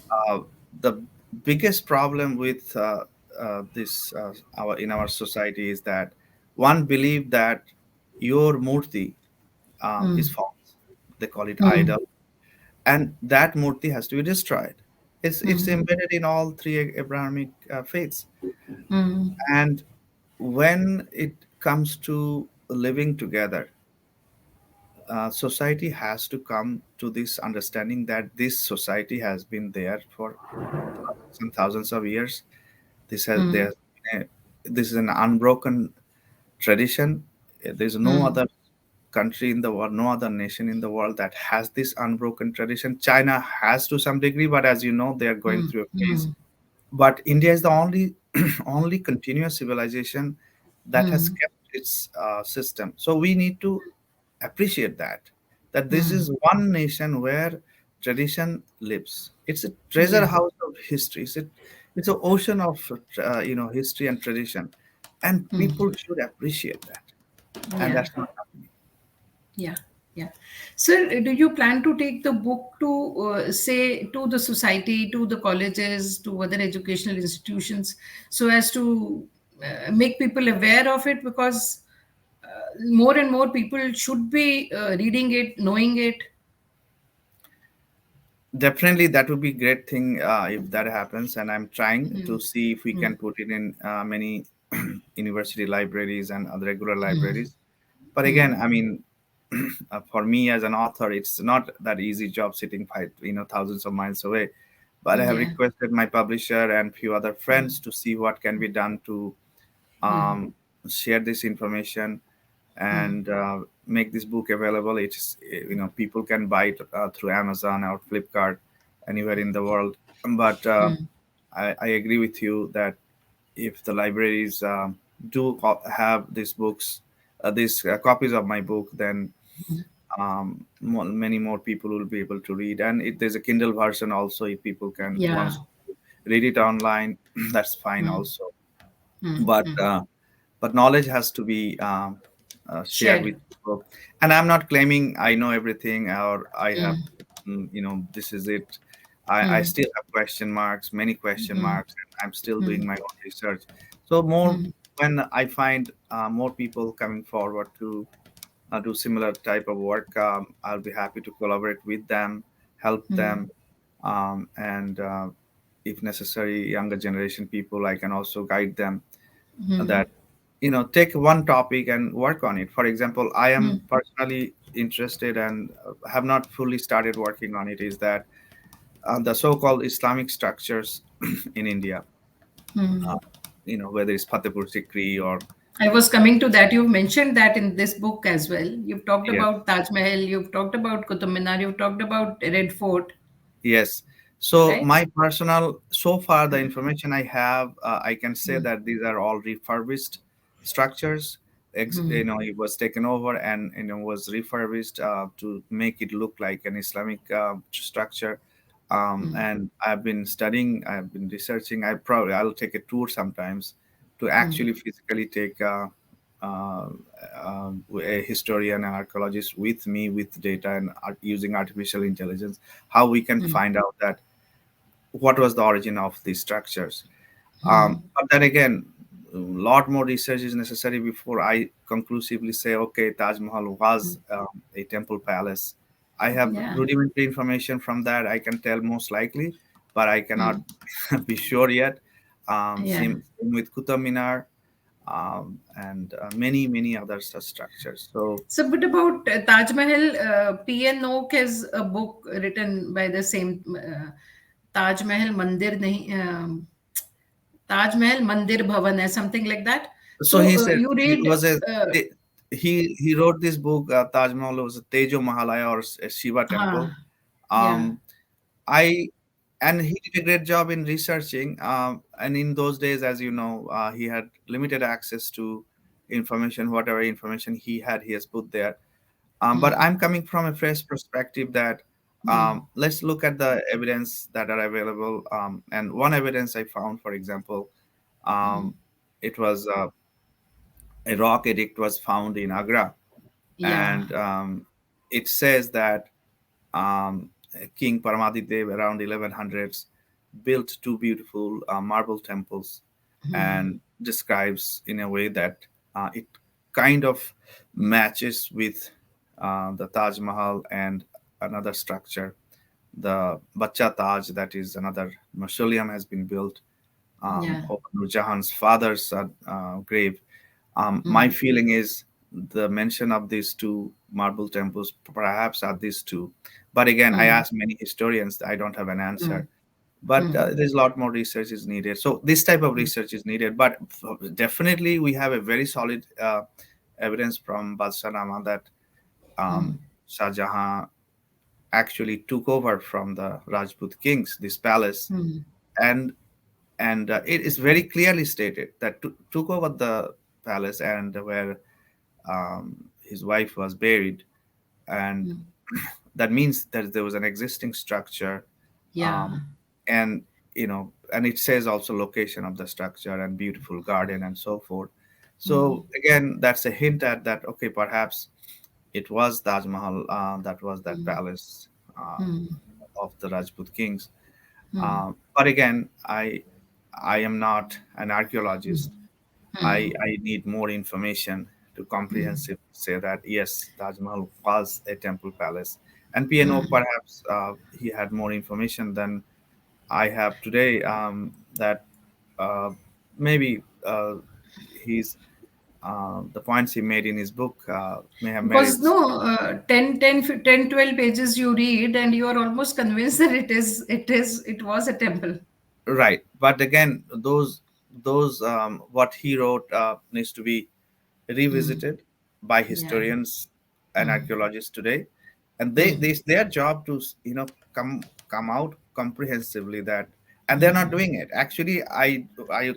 uh, the biggest problem with this our in our society is that one believe that your murti is false. They call it idol, and that murti has to be destroyed. It's embedded in all three Abrahamic faiths, and when it comes to living together, society has to come to this understanding that this society has been there for thousands and thousands of years. There this is an unbroken tradition. There's no other country in the world, no other nation in the world that has this unbroken tradition. China has to some degree, but as you know, they are going through a phase. But India is the only only continuous civilization that has kept its system. So we need to appreciate that this is one nation where tradition lives. It's a treasure Yeah. house of history. It's an ocean of history and tradition, and people should appreciate that. And Yeah. that's not happening. Yeah, yeah. Sir, do you plan to take the book to, say, to the society, to the colleges, to other educational institutions, so as to make people aware of it? Because more and more people should be reading it, knowing it. Definitely, that would be great thing if that happens. And I'm trying to see if we can put it in many university libraries and other regular libraries. But again, I mean, for me as an author, it's not that easy job sitting thousands of miles away. But I have Yeah. requested my publisher and few other friends to see what can be done to um, share this information and make this book available. It's people can buy it through Amazon or Flipkart anywhere in the world. But I agree with you that if the libraries have these books, these copies of my book, then many more people will be able to read. And there's a Kindle version also. If people can Yeah. wants to read it online, that's fine also. But knowledge has to be shared with Shared. people. And I'm not claiming I know everything or I have this is it. I still have question marks, many question marks, and I'm still doing my own research. So more when I find more people coming forward to do similar type of work, I'll be happy to collaborate with them, help them, and if necessary, younger generation people, I can also guide them that take one topic and work on it. For example, I am personally interested and have not fully started working on it, is that the so-called Islamic structures in India, uh, whether it's Fatehpur Sikri or I was coming to that. You've mentioned that in this book as well. You've talked yes. about Taj Mahal, you've talked about Qutub Minar, you've talked about Red Fort, Yes. So right? my personal, so far the information I have, I can say that these are all refurbished structures. It was taken over and was refurbished to make it look like an Islamic structure. And I've been studying, I've been researching. I'll take a tour sometimes to actually physically take uh, a historian and archaeologist with me with data and using artificial intelligence, how we can find out that what was the origin of these structures. But then again, a lot more research is necessary before I conclusively say, okay, Taj Mahal was a temple palace. I have Yeah. rudimentary information from that. I can tell most likely, but I cannot be sure yet. Yeah. Same with Qutub Minar and many, many other such structures. So, So, but about Taj Mahal, P.N. Oak has a book written by the same Taj Mahal Mandir, nahi, Taj Mahal Mandir Bhavan, or something like that. so So, he said you he read, was a uh, he wrote this book. Taj Mahal was a Tejo Mahalaya or a Shiva temple. huh, yeah. Um, I and he did a great job in researching. And in those days, as you know, he had limited access to information. Whatever information he had, he has put there. But I'm coming from a fresh perspective that let's look at the evidence that are available. And one evidence I found, for example, um, it was a rock edict was found in Agra, Yeah. and it says that um, King Paramaditdev around 1100s built two beautiful marble temples, and describes in a way that it kind of matches with the Taj Mahal and another structure, the Bacha Taj, that is another mausoleum has been built Yeah. over Nur Jahan's father's grave. My feeling is the mention of these two marble temples perhaps are these two. But again, I asked many historians, I don't have an answer. But there's a lot more research is needed. So this type of research is needed. But definitely, we have a very solid evidence from Badshah Nama that Shah Jahan actually took over from the Rajput kings this palace, and it is very clearly stated that took over the palace and where his wife was buried, and that means that there was an existing structure, Yeah. um, and and it says also location of the structure and beautiful garden and so forth. So again, that's a hint at that. Okay, perhaps it was Taj Mahal, that was that palace of the Rajput kings. But again, I am not an archaeologist. I need more information to comprehensively say that yes, Taj Mahal was a temple palace. And PNO, perhaps he had more information than I have today. That uh, maybe he's the points he made in his book may have Because merits. no, 12 pages you read and you are almost convinced that it was a temple. Right, but again, those what he wrote needs to be revisited by Yeah. historians and archaeologists today, and they it's their job to come out comprehensively that, and they're not doing it. Actually, I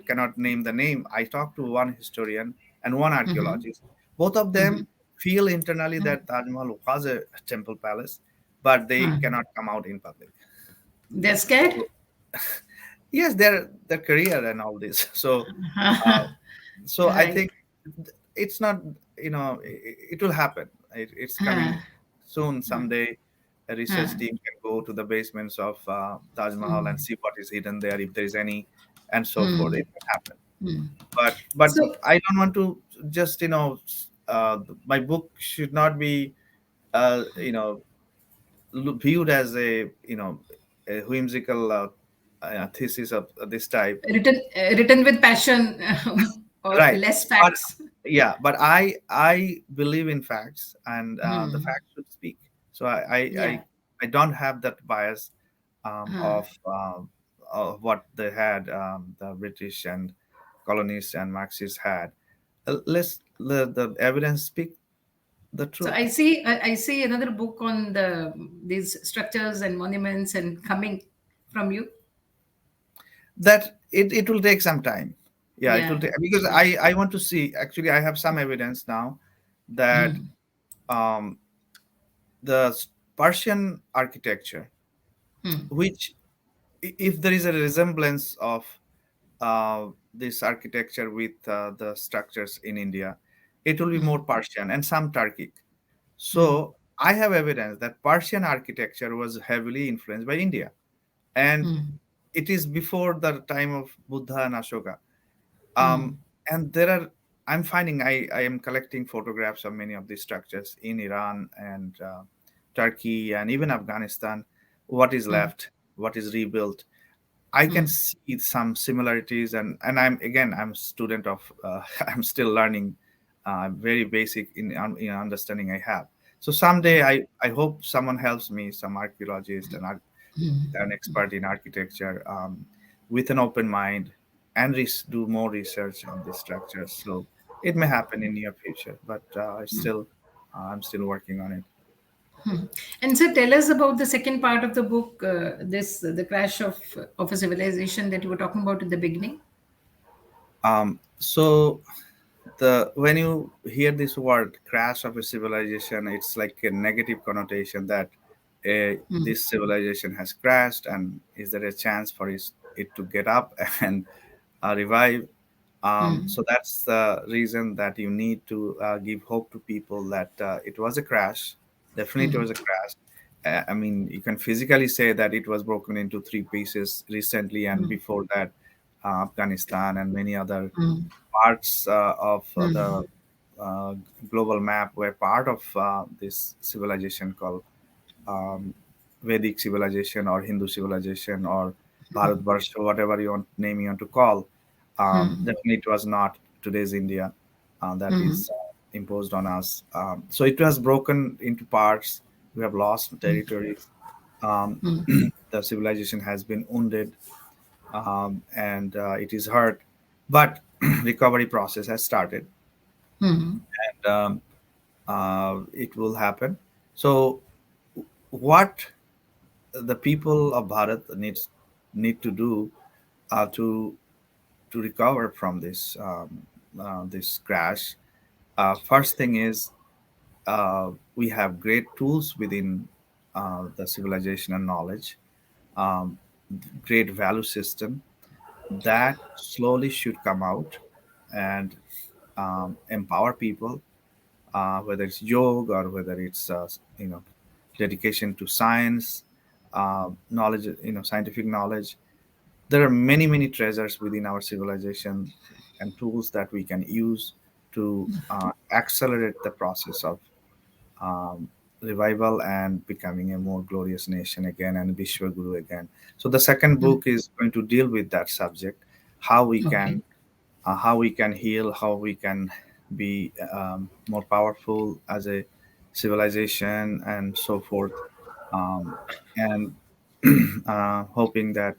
cannot name the name. I talked to one historian and one archaeologist. Both of them feel internally that Taj Mahal was a temple palace, but they cannot come out in public. They're scared? Yes, their career and all this. Uh, so I Right. think it's not, it will happen. It's coming soon. Someday a research team can go to the basements of Taj Mahal and see what is hidden there, if there is any, and so forth. It can happen. But So, I don't want to just, my book should not be viewed as a whimsical thesis of this type. written with passion or Right. less But facts. yeah, but I believe in facts, and the facts should speak. So Yeah. I don't have that bias of what they had, the British and colonists and Marxists had. Let's let the evidence speak the So truth. I see another book on these structures and monuments and coming from you. That it will take some time. Yeah, it will Yeah. take, because I want to see. Actually, I have some evidence now that um, the Persian architecture, which if there is a resemblance of this architecture with the structures in India, it will be more mm, Persian and some Turkic. mm, So I have evidence that Persian architecture was heavily influenced by India, and mm, it is before the time of Buddha and Ashoka. mm, Um, and there are, I'm finding, I am collecting photographs of many of these structures in Iran and Turkey and even Afghanistan. What is mm, left? What is rebuilt? I can mm, see some similarities, and I'm again I'm student of I'm still learning, very basic in understanding I have. So someday I hope someone helps me, some archaeologist and an expert in architecture, with an open mind, and do more research on the structures. So it may happen in near future, but I'm still working on it. mm. And so tell us about the second part of the book, this the crash of a civilization that you were talking about in the beginning. So the when you hear this word crash of a civilization, it's like a negative connotation that Mm, this civilization has crashed, and is there a chance for it to get up and revive? mm, So that's the reason that you need to give hope to people that it was a crash. Definitely, it was a crash. I mean, you can physically say that it was broken into three pieces recently, and mm, before that, Afghanistan and many other mm, parts of the mm, uh, global map were part of this civilization called um, Vedic civilization or Hindu civilization or Bharatvarsha, whatever you want name you want to call. mm, Definitely, it was not today's India that mm, is imposed on us. So it was broken into parts. We have lost territories. Um, mm, the civilization has been wounded, and it is hurt, but recovery process has started, mm, and it will happen. So what the people of Bharat need to do to recover from this crash. First thing is we have great tools within the civilization and knowledge, um, great value system that slowly should come out and empower people, whether it's yoga or whether it's dedication to science, knowledge, scientific knowledge. There are many treasures within our civilization and tools that we can use to accelerate the process of um, revival and becoming a more glorious nation again and Vishwa Guru again. So the second mm. book is going to deal with that subject, how we Okay. can how we can heal, how we can be more powerful as a civilization, and so forth. Um, and hoping that,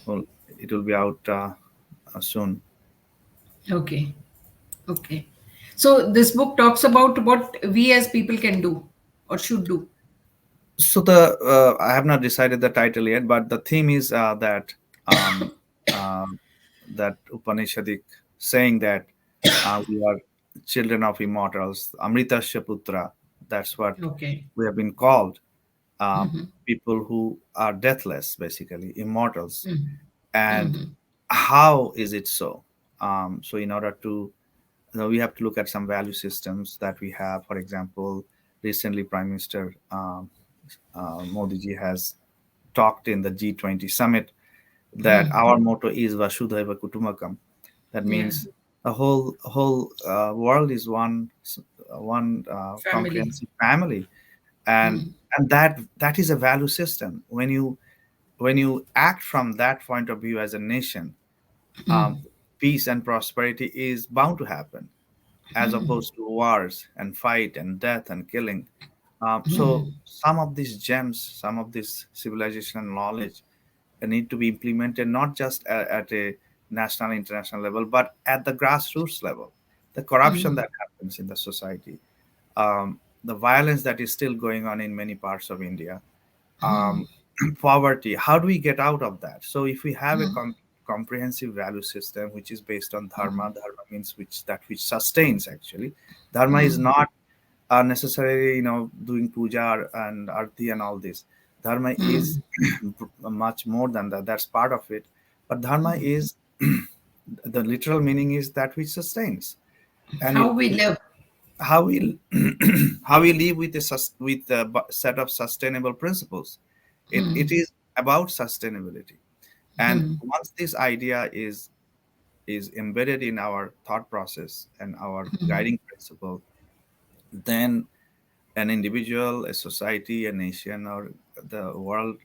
well, it will be out soon. Okay. Okay. So this book talks about what we as people can do or should do. So I have not decided the title yet, but the theme is um, uh, that Upanishadic saying that we are children of immortals, Amritasya Putra. That's what Okay. we have been called. People who are deathless, basically immortals. And Mm-hmm. how is it so? So in order to, we have to look at some value systems that we have. For example, recently Prime Minister Modi ji has talked in the G20 summit that our motto is Vasudhaiva Kutumbakam. That Yeah. means the whole world is one Family. comprehensive family, and that is a value system. When you act from that point of view as a nation, um, peace and prosperity is bound to happen, as opposed to wars and fight and death and killing. So some of these gems, some of this civilization and knowledge need to be implemented not just at a national, international level, but at the grassroots level. The corruption that happens in the society, the violence that is still going on in many parts of India, um, poverty. How do we get out of that? So if we have a comprehensive value system which is based on dharma means which sustains actually. Dharma is not necessarily doing puja and arti and all this. Dharma is much more than that. That's part of it, but dharma is the literal meaning is that which sustains. And How we live. how we how we live with with a set of sustainable principles. It is about sustainability. And once this idea is embedded in our thought process and our guiding principle, then an individual, a society, a nation, or the world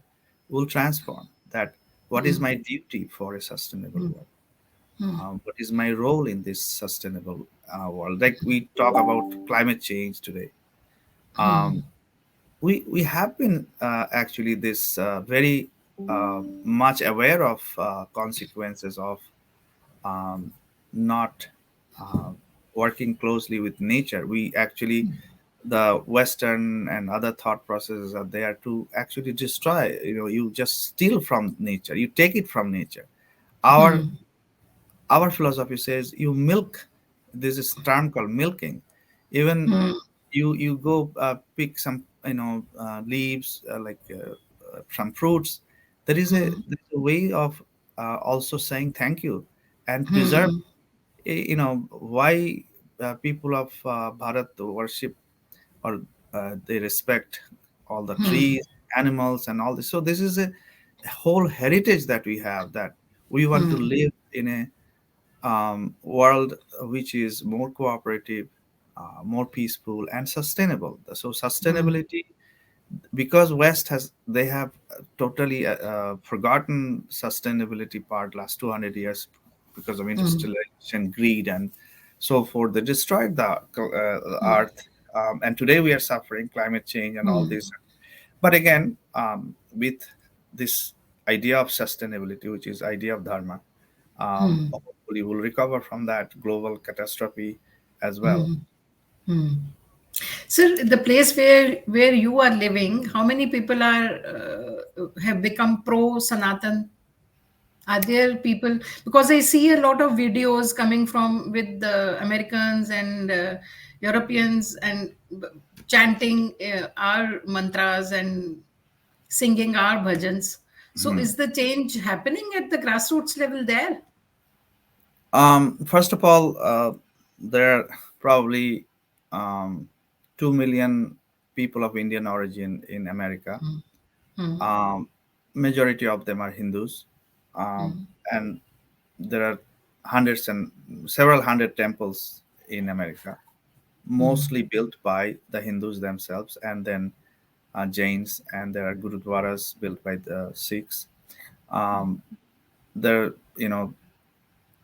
will transform. That what is my duty for a sustainable world? What is my role in this sustainable world? Like we talk about climate change today. Um, we have been actually this very much aware of consequences of um, not uh, working closely with nature. We actually, the Western and other thought processes are there to actually destroy. You just steal from nature. You take it from nature. Our our philosophy says you milk. This is term called milking. Even you go pick some leaves some fruits. There is a way of also saying thank you and preserve. Why people of Bharat worship or they respect all the trees, animals, and all this. So this is a whole heritage that we have, that we want to live in a world which is more cooperative, more peaceful, and sustainable. So sustainability, because West has they have totally forgotten sustainability part last 200 years because of industrialization, greed, and so forth. They destroyed the earth, and today we are suffering climate change and all this. But again, with this idea of sustainability, which is idea of dharma, hopefully we'll recover from that global catastrophe as well. So the place where you are living, how many people are have become pro Sanatan? Are there people, because I see a lot of videos coming from with the Americans and Europeans and chanting our mantras and singing our bhajans. So Mhm. is the change happening at the grassroots level there? First of all, there are probably um, 2 million people of Indian origin in America. Um, Majority of them are Hindus, and there are hundreds and several hundred temples in America, mostly built by the Hindus themselves, and then Jains, and there are gurudwaras built by the Sikhs. Um, there,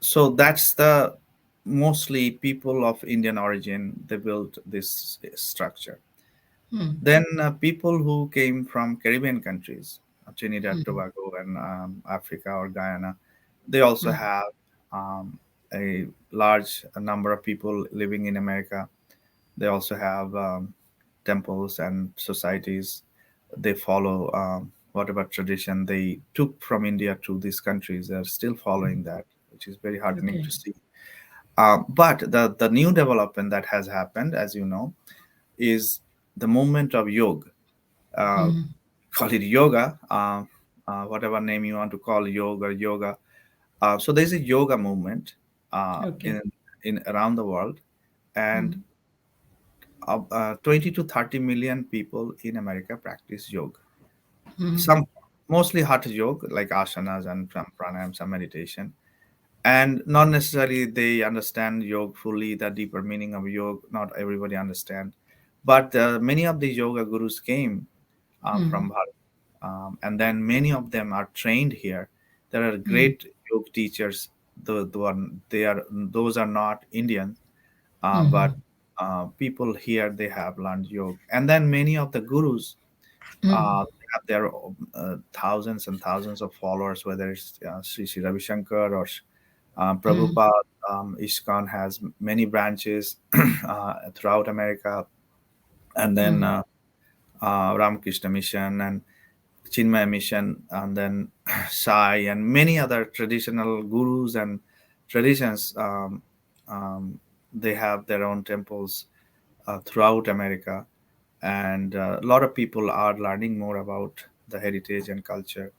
so that's the mostly people of Indian origin. They built this structure. Then people who came from Caribbean countries, Trinidad, Tobago, and Africa or Guyana, they also have a large number of people living in America. They also have temples and societies. They follow whatever tradition they took from India to these countries. They're still following that, which is very heartening to Okay. see. But the new development that has happened, as you know, is the movement of yoga. Uh, Call it yoga, whatever name you want to call yoga or yoga. So there's a yoga movement Okay. in around the world, and 20 to 30 million people in America practice yoga. Some mostly hatha yoga, like asanas and pranayam, some meditation, and not necessarily they understand yoga fully, the deeper meaning of yoga. Not everybody understand, but many of the yoga gurus came from Bharat, and then many of them are trained here. There are great yoga teachers. They are those are not Indians, but people here they have learned yoga, and then many of the gurus have their thousands and thousands of followers, whether it's Sri Ravi Shankar or Prabhupada. ISKCON has many branches throughout America, and then Ramakrishna Mission and Chinmaya Mission, and then Sai, and many other traditional gurus and traditions. Um, they have their own temples throughout America, and a lot of people are learning more about the heritage and culture,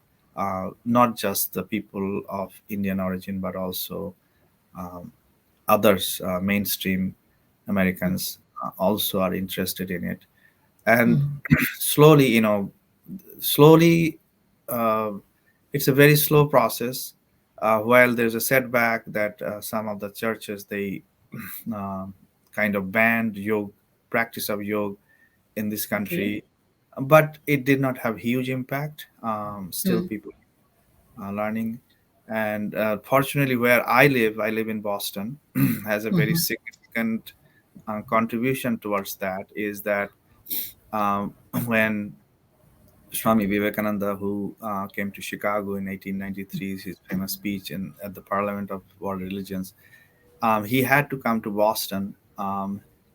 not just the people of Indian origin, but also um, others, mainstream Americans, also are interested in it. And slowly, slowly, uh, it's a very slow process. While there's a setback that some of the churches, they um kind of banned yoga, practice of yoga in this Okay. country, but it did not have huge impact. Still, Mm. people are learning. And fortunately, where I live in Boston, has a very Mhm. significant contribution towards that is that um, when Swami Vivekananda, who came to Chicago in 1893, his famous speech at the Parliament of World Religions, he had to come to Boston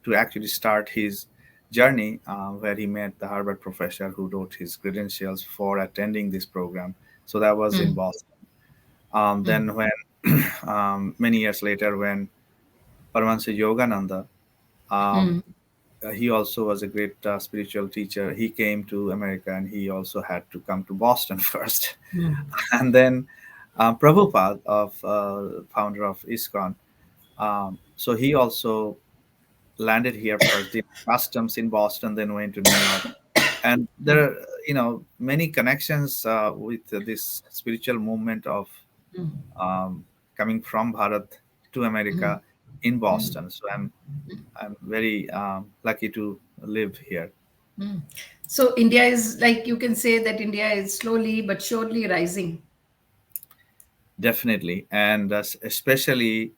to actually start his journey, where he met the Harvard professor who wrote his credentials for attending this program. So that was in Mm. Boston. Then, when many years later, when Paramahansa Yogananda, um, Mm. he also was a great spiritual teacher. He came to America, and he also had to come to Boston first. Mm. And then Prabhupada, founder of ISKCON, so he also landed here first, did customs in Boston, then went to New York. And there are, many connections with this spiritual movement of um, coming from Bharat to America in Boston. So I'm very lucky to live here. Mm. So India is, like, you can say that India is slowly but surely rising. Definitely, and especially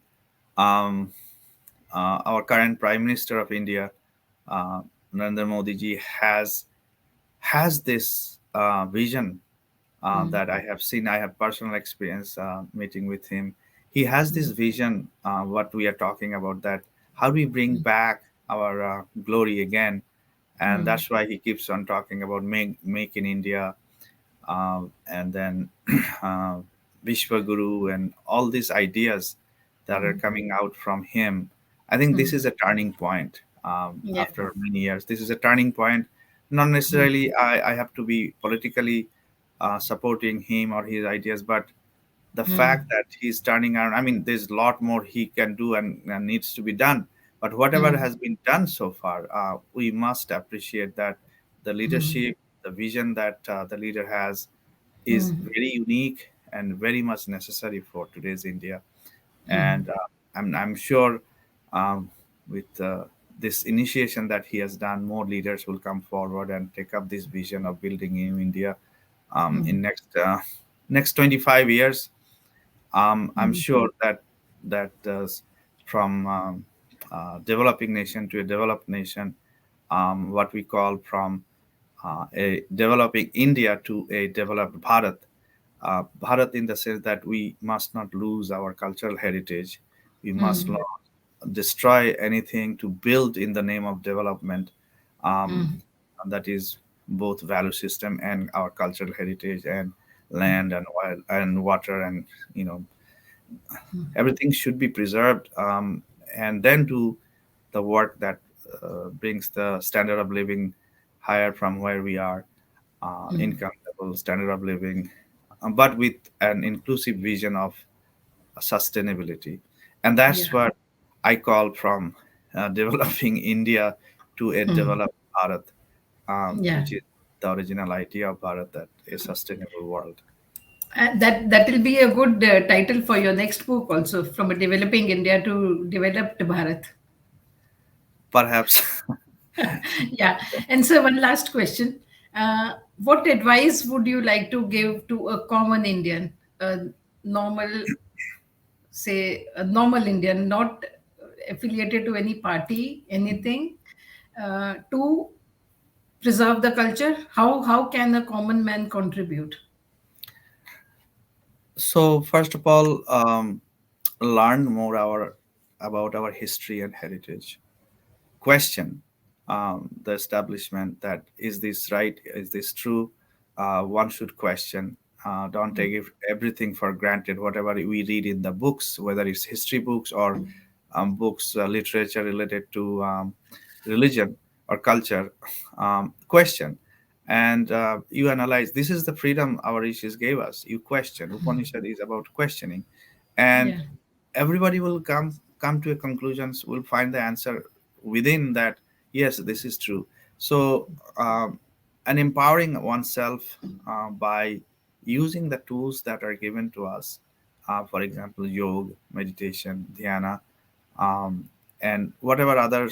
um, our current Prime Minister of India, uh, Narendra Modi ji, has this vision that I have seen. I have personal experience meeting with him. He has this vision, what we are talking about, that how do we bring back our glory again, and that's why he keeps on talking about make in India, and then uh, Vishwa Guru and all these ideas that are coming out from him. I think this is a turning point. Yeah. After many years, this is a turning point. Not necessarily I have to be politically supporting him or his ideas, but the fact that he's turning around, I mean, there's a lot more he can do, and needs to be done. But whatever has been done so far, we must appreciate that the leadership, the vision that the leader has is very unique and very much necessary for today's India. And I'm sure um, with this initiation that he has done, more leaders will come forward and take up this vision of building new India in next 25 years. I'm sure that from developing nation to a developed nation, what we call from a developing India to a developed Bharat. Bharat, in the sense that we must not lose our cultural heritage. We must not destroy anything to build in the name of development. Um, that is both value system and our cultural heritage and land and wild and water, and you know everything should be preserved, and then do the work that brings the standard of living higher from where we are, income level, standard of living, but with an inclusive vision of sustainability. And Yeah. that's what I call from developing India to a developed Bharat, Yeah. which is the original idea of Bharat, that a sustainable world. That will be a good title for your next book also, from a developing India to developed Bharat. Perhaps. Yeah. And so one last question. What advice would you like to give to a common Indian, a normal, say, a normal Indian, not affiliated to any party, anything, to preserve the culture? How can a common man contribute? So first of all, learn more about our history and heritage. Question the establishment, that is this right? Is this true? One should question. Don't take everything for granted. Whatever we read in the books, whether it's history books or books, literature related to religion or culture, question. And you analyze. This is the freedom our rishis gave us. You question. Upanishad is about questioning. And Yeah. everybody will come to a conclusions, will find the answer within that. Yes, this is true. So and empowering oneself by using the tools that are given to us, for example, yoga, meditation, dhyana, um, and whatever other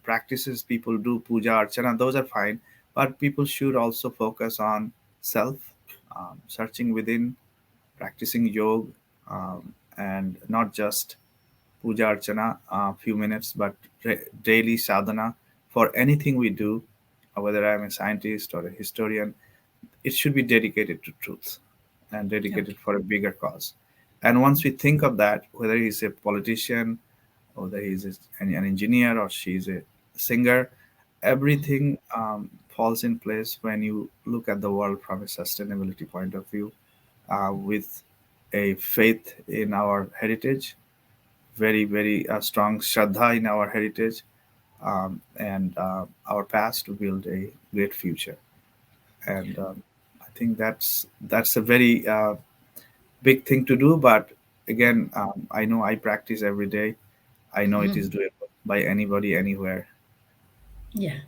practices people do, puja, archana, those are fine. But people should also focus on self, searching within, practicing yoga, and not just puja archana, a few minutes, but daily sadhana for anything we do, whether I'm a scientist or a historian, it should be dedicated to truth and dedicated Okay. for a bigger cause. And once we think of that, whether he's a politician or whether he's an engineer or she's a singer, everything falls in place when you look at the world from a sustainability point of view, with a faith in our heritage, very, very strong shraddha in our heritage, and our past to build a great future. And I think that's a very big thing to do. But again, I know I practice every day. I know it is doable by anybody, anywhere. Yeah.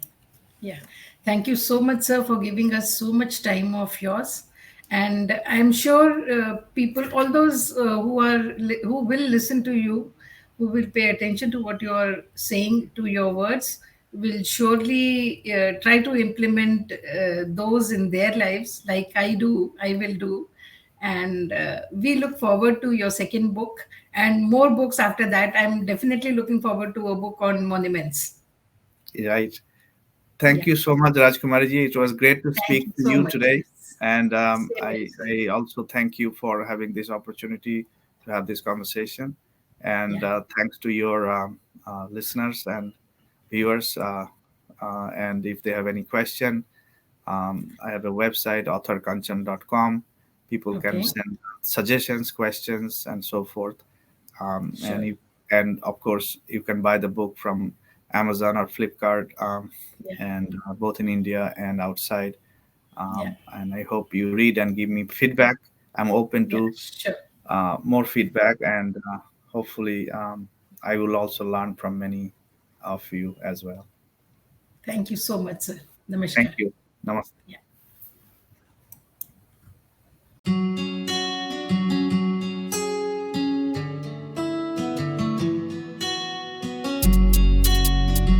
Yeah. Thank you so much, sir, for giving us so much time of yours. And I'm sure people, all those who will listen to you, who will pay attention to what you're saying, to your words, will surely try to implement those in their lives, like I do, I will do. And we look forward to your second book and more books after that. I'm definitely looking forward to a book on monuments. Right. Thank Yeah. you so much, Rajkumarji. It was great to Thank speak you to so you much. today. And Same here, sir. I also thank you for having this opportunity to have this conversation. And Yeah, thanks to your listeners and viewers. And if they have any question, I have a website, authorkanchan.com. People can okay, send suggestions, questions, and so forth. sure. And of course, you can buy the book from Amazon or Flipkart, Yeah, and both in India and outside. yeah, And I hope you read and give me feedback. I'm open yeah, to sure. more feedback, and hopefully, I will also learn from many of you as well. Thank you so much, sir. Thank Namaskar. you. Namaste. Yeah.